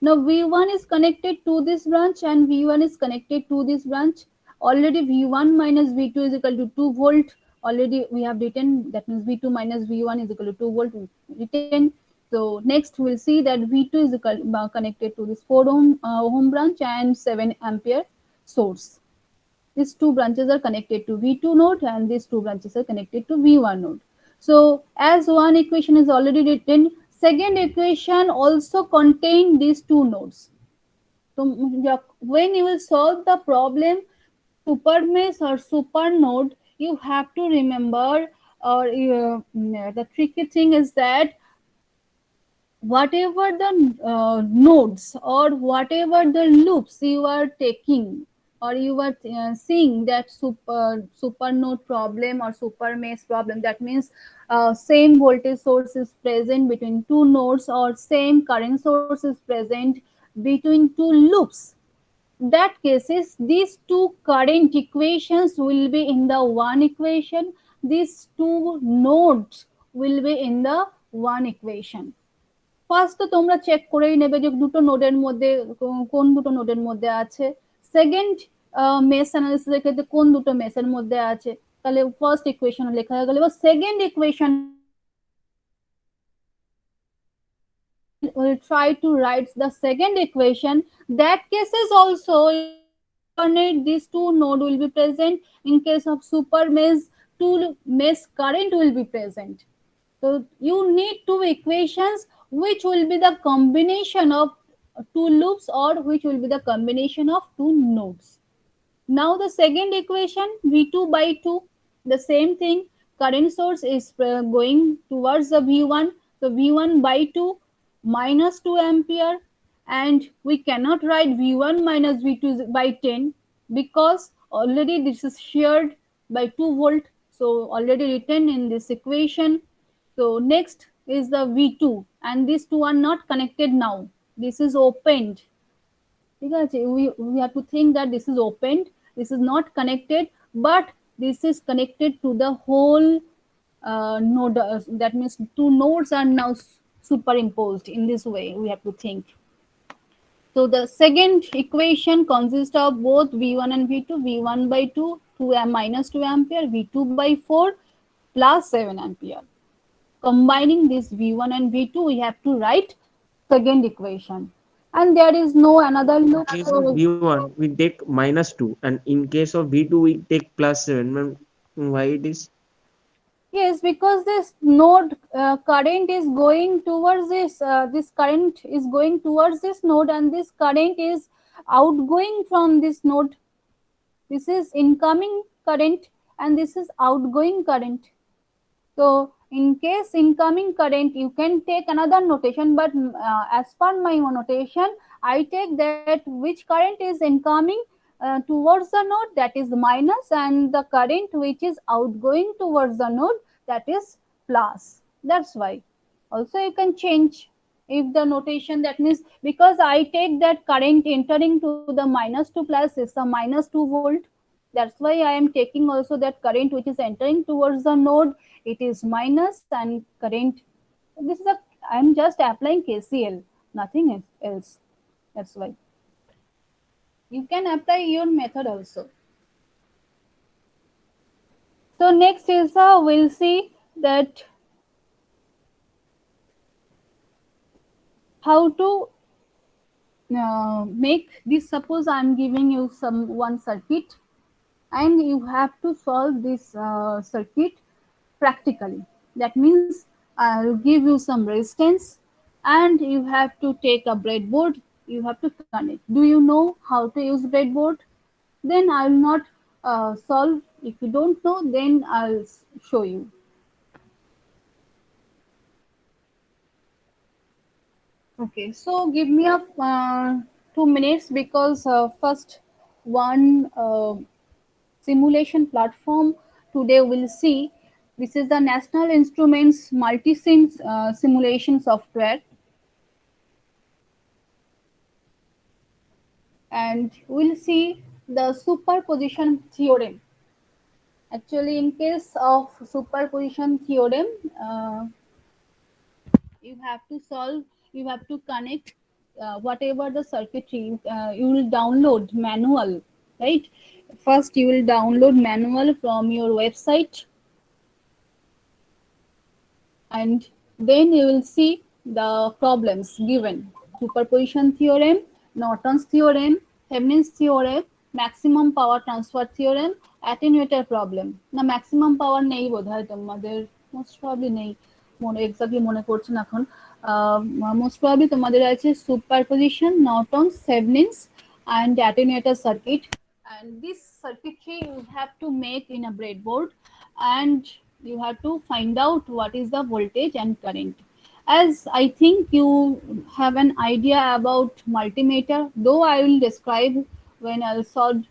Now V1 is connected to this branch and V1 is connected to this branch. Already V1 minus V2 is equal to 2 volt. Already we have written, that means V2 minus V1 is equal to 2 volt written. So next we'll see that V2 is connected to this 4 ohm branch and 7 ampere source. These two branches are connected to V2 node and these two branches are connected to V1 node. So as one equation is already written, second equation also contain these two nodes. So when you will solve the problem super mesh or super node, you have to remember, or the tricky thing is that whatever the nodes or whatever the loops you are taking, or you are seeing that super node problem or super mesh problem, that means same voltage source is present between two nodes or same current source is present between two loops. That cases, these two current equations will be in the one equation, these two nodes will be in the one equation. First তো তোমরা check করেই নেবে যে দুটো নোডের মধ্যে কোন দুটো নোডের মধ্যে আছে, সেকেন্ড মেশ অ্যানালিসিসের ক্ষেত্রে কোন দুটো মেশের মধ্যে আছে, তাহলে ফার্স্ট ইকুয়েশন লেখা হয়ে গেল। এবার second equation will try to write the second equation. That cases also these two node will be present. In case of super mesh, two mesh current will be present. So you need two equations which will be the combination of two loops or which will be the combination of two nodes. Now the second equation, V2 by 2, the same thing, current source is going towards the V1, so V1 by 2 minus 2 ampere, and we cannot write V1 minus V2 by 10 because already this is shared by 2 volt, so already written in this equation. So next is the V2, and these two are not connected now, this is opened. We have to think that this is opened, this is not connected, but this is connected to the whole node. That means two nodes are now superimposed. In this way we have to think. So the second equation consists of both V1 and V2, V1 by 2, 2 minus 2 ampere, V2 by 4 plus 7 ampere. Combining this V1 and V2, we have to write second equation. And there is no another loop. In case of V1, we take minus 2, and in case of V2, we take plus 7. Ma'am, why it is? Yes, because this node current is going towards this, this current is going towards this node, and this current is outgoing from this node. This is incoming current and this is outgoing current. So in case incoming current, you can take another notation, but as per my notation, I take that which current is incoming towards the node, that is minus, and the current which is outgoing towards the node, that is plus. That's why also you can change if the notation, that means because I take that current entering to the minus to plus is a minus 2 volt, that's why I am taking also that current which is entering towards the node, it is minus, and current, this is a, I am just applying KCL, nothing else. That's why you can apply your method also. So next is we'll see that how to make this. Suppose I am giving you one circuit and you have to solve this circuit practically. That means I'll give you some resistance and you have to take a breadboard. You have to connect. Do you know how to use breadboard? Then I will not solve. If you don't know, then I'll show you. Okay, so give me a 2 minutes because first one simulation platform today we'll see. This is the National Instruments multi-sim simulation software, and we'll see the superposition theorem. Actually, in case of superposition theorem, you have to solve, you have to connect whatever the circuitry, you will download manual, right? First, you will download manual from your website, and then you will see the problems given: superposition theorem, Norton's theorem, Thevenin's theorem, maximum power transfer theorem, attenuator problem. না maximum power নেই বোধহয় তোমাদের, most probably নেই, মনে exactly মনে পড়ছে না এখন। মোস্ট প্রবাবলি তোমাদের আছে superposition, Norton, Thevenin's and attenuator circuit, and this circuitry you have to make in a breadboard, and you have to find out what is the voltage and current. As I think you have an idea about multimeter, though I will describe when I'll solve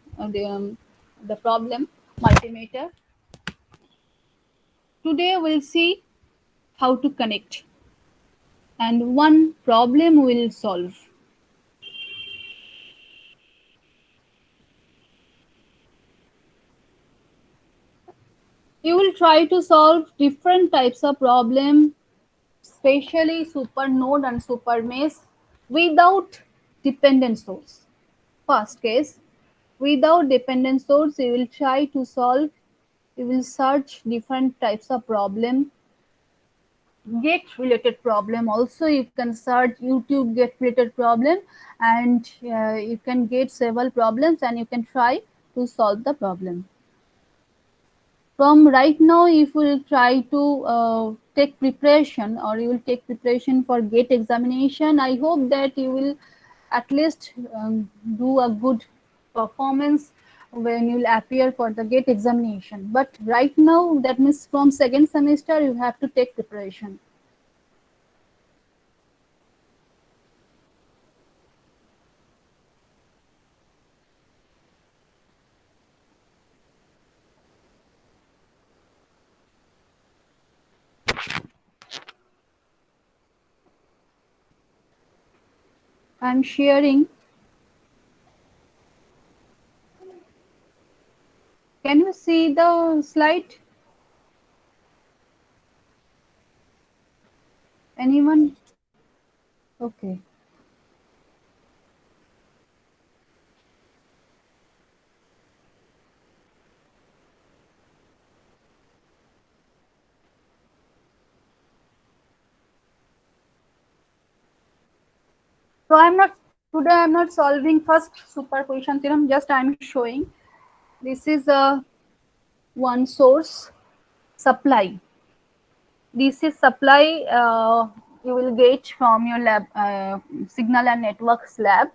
the problem multimeter. Today we'll see how to connect, and one problem we'll solve. You will try to solve different types of problem, especially super node and super mesh, without dependent source. First case, without dependent source, you will try to solve, you will search different types of problem, get related problem. Also, you can search YouTube get related problem, and you can get several problems, and you can try to solve the problem. From right now, if you will try to take preparation, or you will take preparation for GATE examination, I hope that you will at least do a good performance when you will appear for the GATE examination. But right now, that means from second semester, you have to take preparation. I'm sharing. Can you see the slide? Anyone? Okay. So I'm not solving first superposition theorem, just I'm showing. This is a one source supply. This is supply you will get from your lab, signal and networks lab,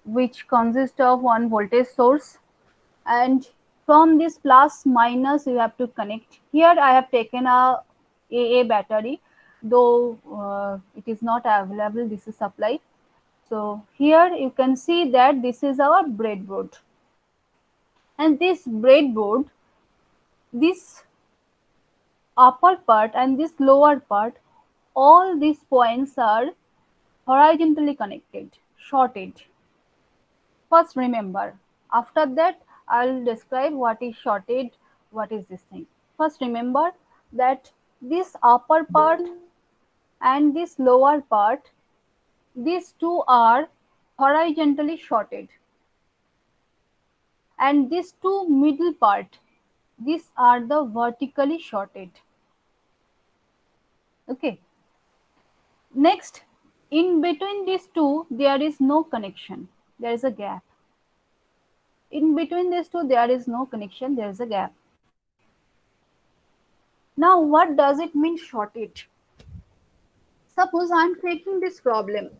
which consists of one voltage source, and from this plus minus you have to connect. Here I have taken a AA battery, though it is not available. This is supply. So here you can see that this is our breadboard, and this breadboard, this upper part and this lower part, all these points are horizontally connected, shorted. First remember, after that I'll describe what is shorted, what is this thing. First remember that this upper part and this lower part, these two are horizontally shorted, and these two middle part, these are the vertically shorted. Okay. Next, in between these two, there is no connection. There is a gap. In between these two, there is no connection. There is a gap. Now, what does it mean shorted? Suppose I'm taking this problem.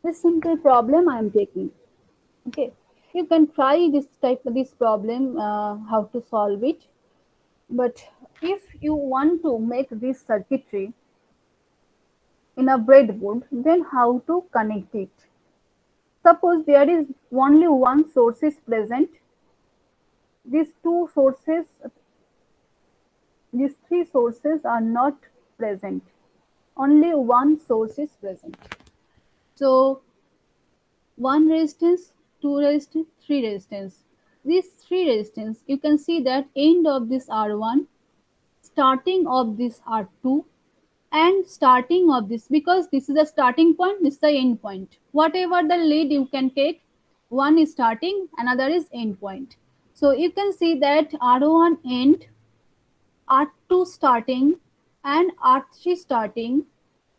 This simple problem I am taking. Okay. You can try this problem, how to solve it. But if you want to make this circuitry in a breadboard, then how to connect it? Suppose there is only one source is present. These two sources, these three sources are not present. Only one source is present. So one resistance, two resistance, three resistance. These three resistance, you can see that end of this R1, starting of this R2, and starting of this, because this is a starting point, this is the end point. Whatever the lead you can take, one is starting, another is end point. So you can see that R1 end, R2 starting, and R3 starting,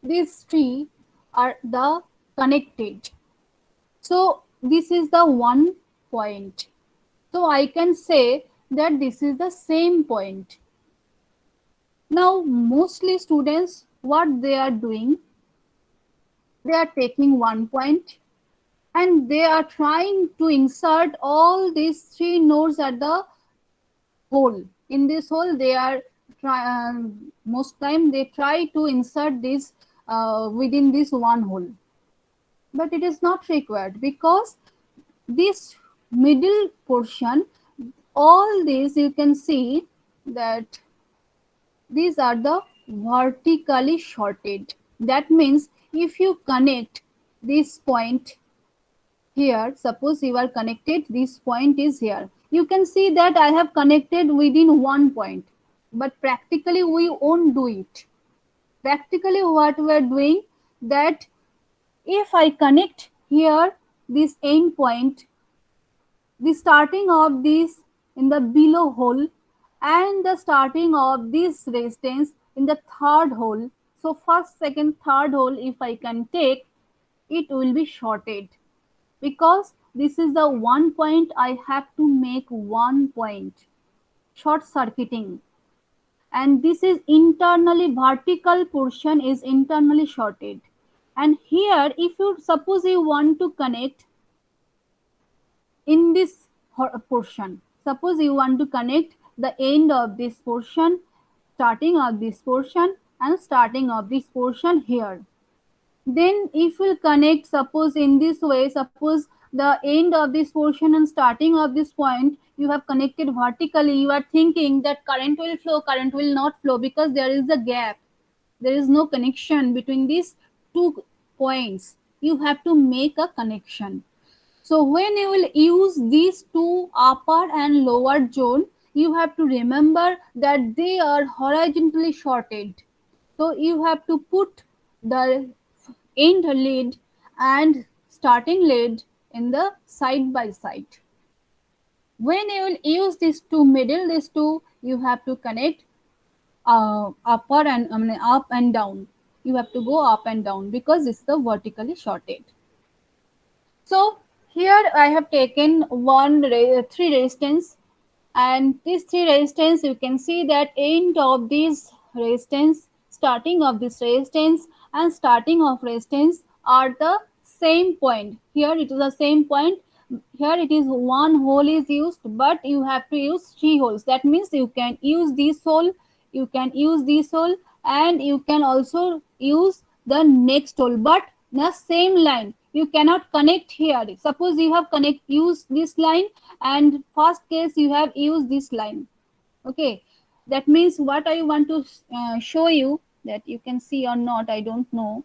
these three are the connected. So this is the one point. So I can say that this is the same point. Now mostly students, what they are doing, they are taking one point and they are trying to insert all these three nodes at the hole. In this hole they are most time they try to insert this within this one hole, but it is not required, because this middle portion, all these you can see that these are the vertically shorted. That means if you connect this point here, suppose you are connected, this point is here, you can see that I have connected within one point, but practically we won't do it. Practically what we are doing, that if I connect here this end point, the starting of this in the below hole and the starting of this resistance in the third hole, so first, second, third hole if I can take, it will be shorted, because this is the one point I have to make one point, short circuiting, and this is internally, vertical portion is internally shorted. And here if you suppose you want to connect in this portion, suppose you want to connect the end of this portion, starting of this portion, and starting of this portion here, then if you connect, suppose in this way, suppose the end of this portion and starting of this point you have connected vertically, you are thinking that current will flow, current will not flow, because there is a gap, there is no connection between these two points. You have to make a connection. So when you will use these two, upper and lower zone, you have to remember that they are horizontally shorted. So you have to put the end lead and starting lead in the side by side. When you will use these two middle, these two, you have to connect upper and up and down. You have to go up and down, because this is the vertically shorted. So here I have taken three resistance, and these three resistance, you can see that end of this resistance, starting of this resistance, and starting of resistance are the same point. Here it is the same point. Here it is one hole is used, but you have to use three holes. That means you can use this hole, you can use this hole, and you can also use the next hole, but the same line. You cannot connect here. Suppose you have used this line, and first case you have used this line. Okay, that means what I want to show you, that you can see or not, I don't know.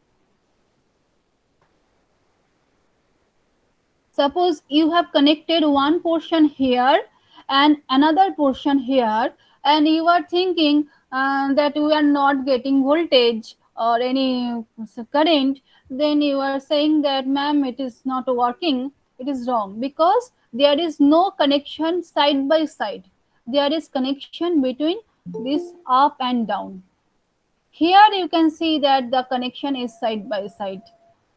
Suppose you have connected one portion here and another portion here, and you are thinking that we are not getting voltage or any current, then you are saying that, ma'am, it is not working. It is wrong, because there is no connection side by side. There is connection between this up and down. Here you can see that the connection is side by side,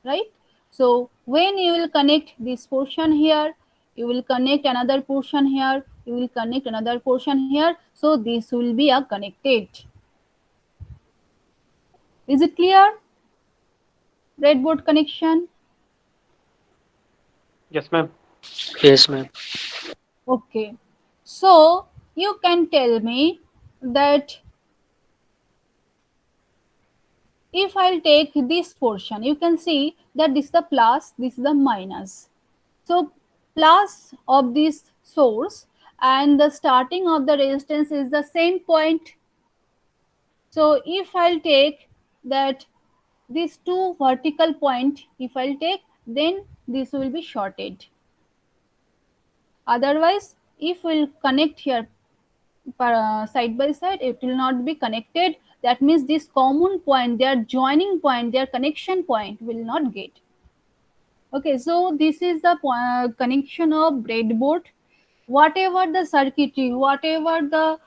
right? So when you will connect this portion here, you will connect another portion here, you will connect another portion here, so this will be a connected. Is it clear? Breadboard connection. Yes, ma'am. Yes, ma'am. Okay. So you can tell me that if I'll take this portion, you can see that this is the plus, this is the minus. So plus of this source and the starting of the resistance is the same point. So if I'll take that these two vertical point, if I'll take, then this will be shorted. Otherwise, if we'll connect here side by side, it will not be connected. That means this common point, their joining point, their connection point will not get. Okay, so this is the connection of breadboard. Whatever the circuitry, whatever the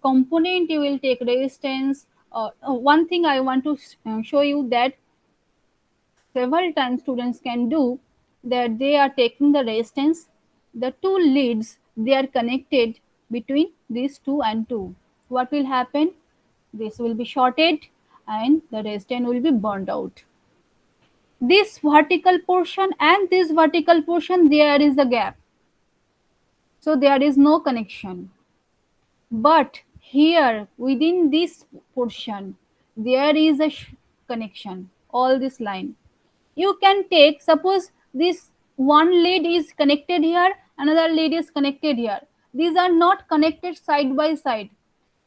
component you will take, resistance. One thing I want to show you that several times students can do, that they are taking the resistance, the two leads, they are connected between these two and two. What will happen? This will be shorted and the resistance will be burned out. This vertical portion and this vertical portion, there is a gap. So there is no connection. But here within this portion, there is a connection, all this line. You can take, suppose this one lead is connected here, another lead is connected here. These are not connected side by side,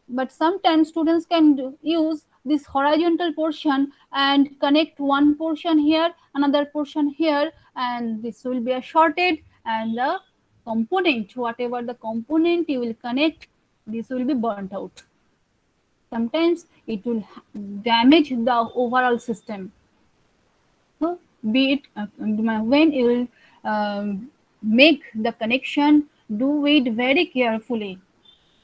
but sometimes students can use this horizontal portion and connect one portion here, another portion here, and this will be a shorted, and the component, whatever the component you will connect, this will be burnt out. Sometimes it will damage the overall system. So be it when you will make the connection, do it very carefully,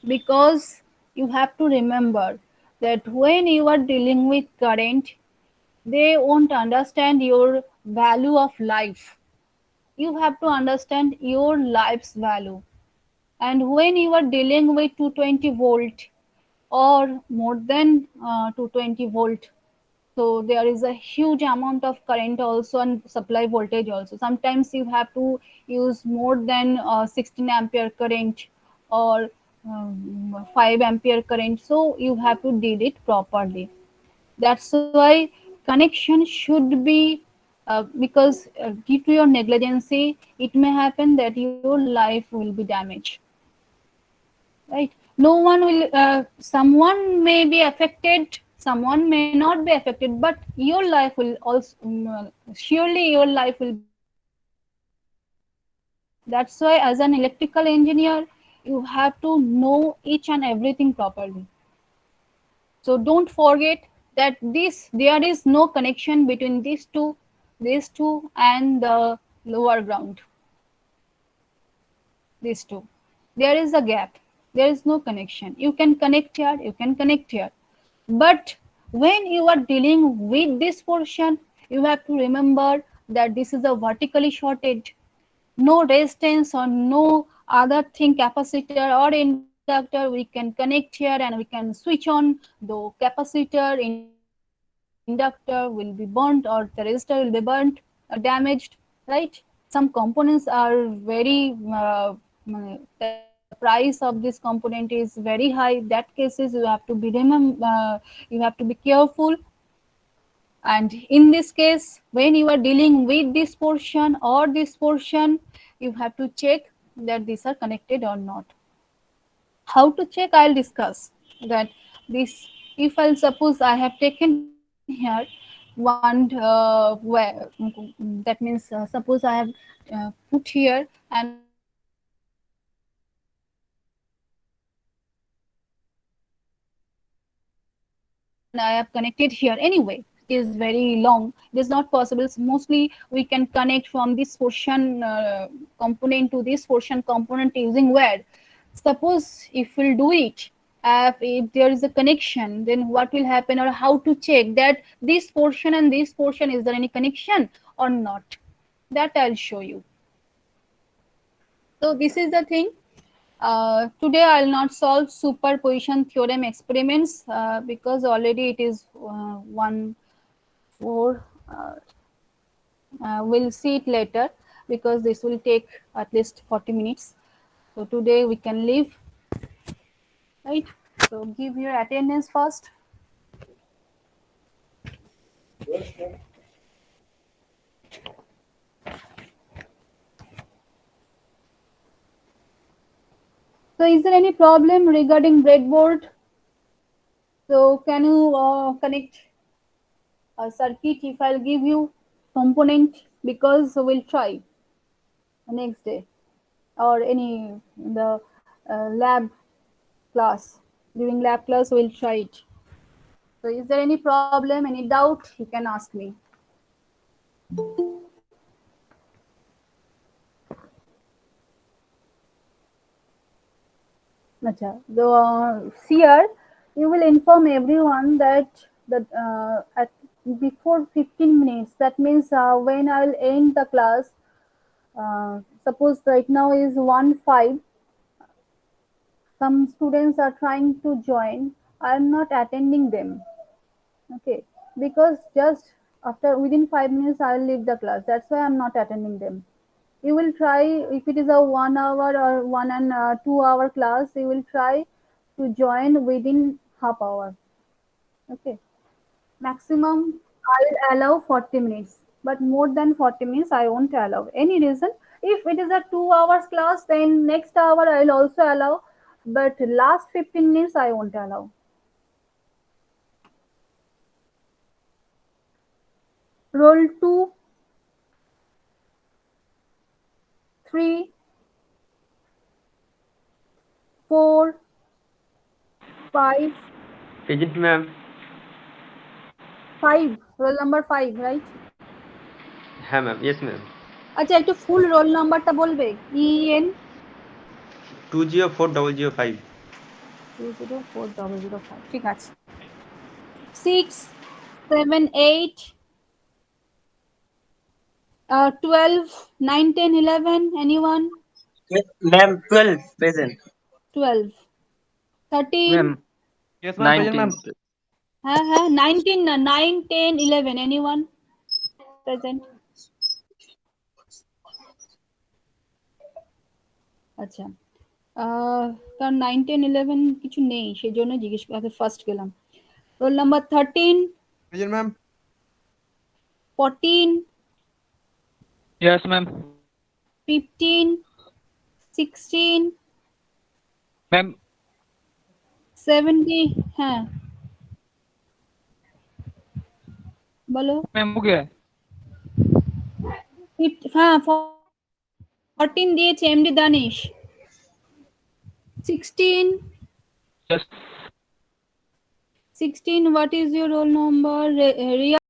because you have to remember that when you are dealing with current, they won't understand your value of life. You have to understand your life's value. And when you are dealing with 220 volt or more than 220 volt, so there is a huge amount of current also and supply voltage also. Sometimes you have to use more than 16 ampere current or 5 ampere current, so you have to deal it properly. That's why connection should be because due to your negligence, it may happen that your life will be damaged, right? No one will someone may be affected, someone may not be affected, but your life will also surely your life will be damaged. That's why as an electrical engineer, you have to know each and everything properly. So don't forget that this there is no connection between these two and the lower ground. These two, there is a gap, there is no connection. You can connect here, you can connect here, but when you are dealing with this portion, you have to remember that this is a vertically shorted, no resistance or no other thing, capacitor or inductor we can connect here and we can switch on. The capacitor, inductor will be burnt or the resistor will be burnt or damaged, right? Some components are very the price of this component is very high. That cases you have to be you have to be careful. And in this case, when you are dealing with this portion or this portion, you have to check that these are connected or not. How to check, I'll discuss that. This, if I'll suppose I have taken here one where, that means suppose I have put here and I have connected here another and I have connected here anyway. It is very long. It is not possible. Mostly we can connect from this portion component to this portion component using wire. Suppose if we'll do it, if there is a connection, then what will happen, or how to check that this portion and this portion, is there any connection or not? That I'll show you. So this is the thing. Today I'll not solve superposition theorem experiments because already it is 1:04. We'll see it later because this will take at least 40 minutes. So today we can leave, right? So give your attendance first. So is there any problem regarding breadboard? So can you connect a circuit if I'll give you component, because we'll try next day or any the lab class. During lab class we'll try it. So is there any problem, any doubt, you can ask me. Acha. Here you will inform everyone that at before 15 minutes, that means when I will end the class, suppose right now is 1:05, some students are trying to join, I am not attending them, okay, because just after within 5 minutes I will leave the class, that's why I am not attending them. You will try, if it is a 1 hour or 1 and 2 hour class, you will try to join within half hour, okay. Maximum I will allow 40 minutes, but more than 40 minutes I won't allow. Any reason? If it is a 2 hours class, then next hour I will also allow, but last 15 minutes I won't allow. Roll 2, 3, 4, 5, Present, ma'am. 5, roll number 5, right? হ্যাঁ ma'am, yes ma'am. আচ্ছা একটু ফুল role নাম্বারটা বলবে? EN 204005। 204005, ঠিক আছে। 6, 7, 8, 12, 9, 10, 11, anyone? Ma'am, 12 present. 12, 13, Ma'am. Yes, ma'am. Present, 19. ma'am. 19, 9, 10, 11, anyone present? আচ্ছা, কারণ 9, 10, 11 কিছু নেই, সেই জন্য জিজ্ঞেস করে ফার্স্ট গেলাম। Roll number 13, Present, ma'am. 14, Yes, ma'am. 15, 16, Ma'am. 70, হ্যাঁ বলো। Ma'am, हो गया। হ্যাঁ 14 দিয়েছে MD Danish. 16, Yes. 16, what is your roll number? Ria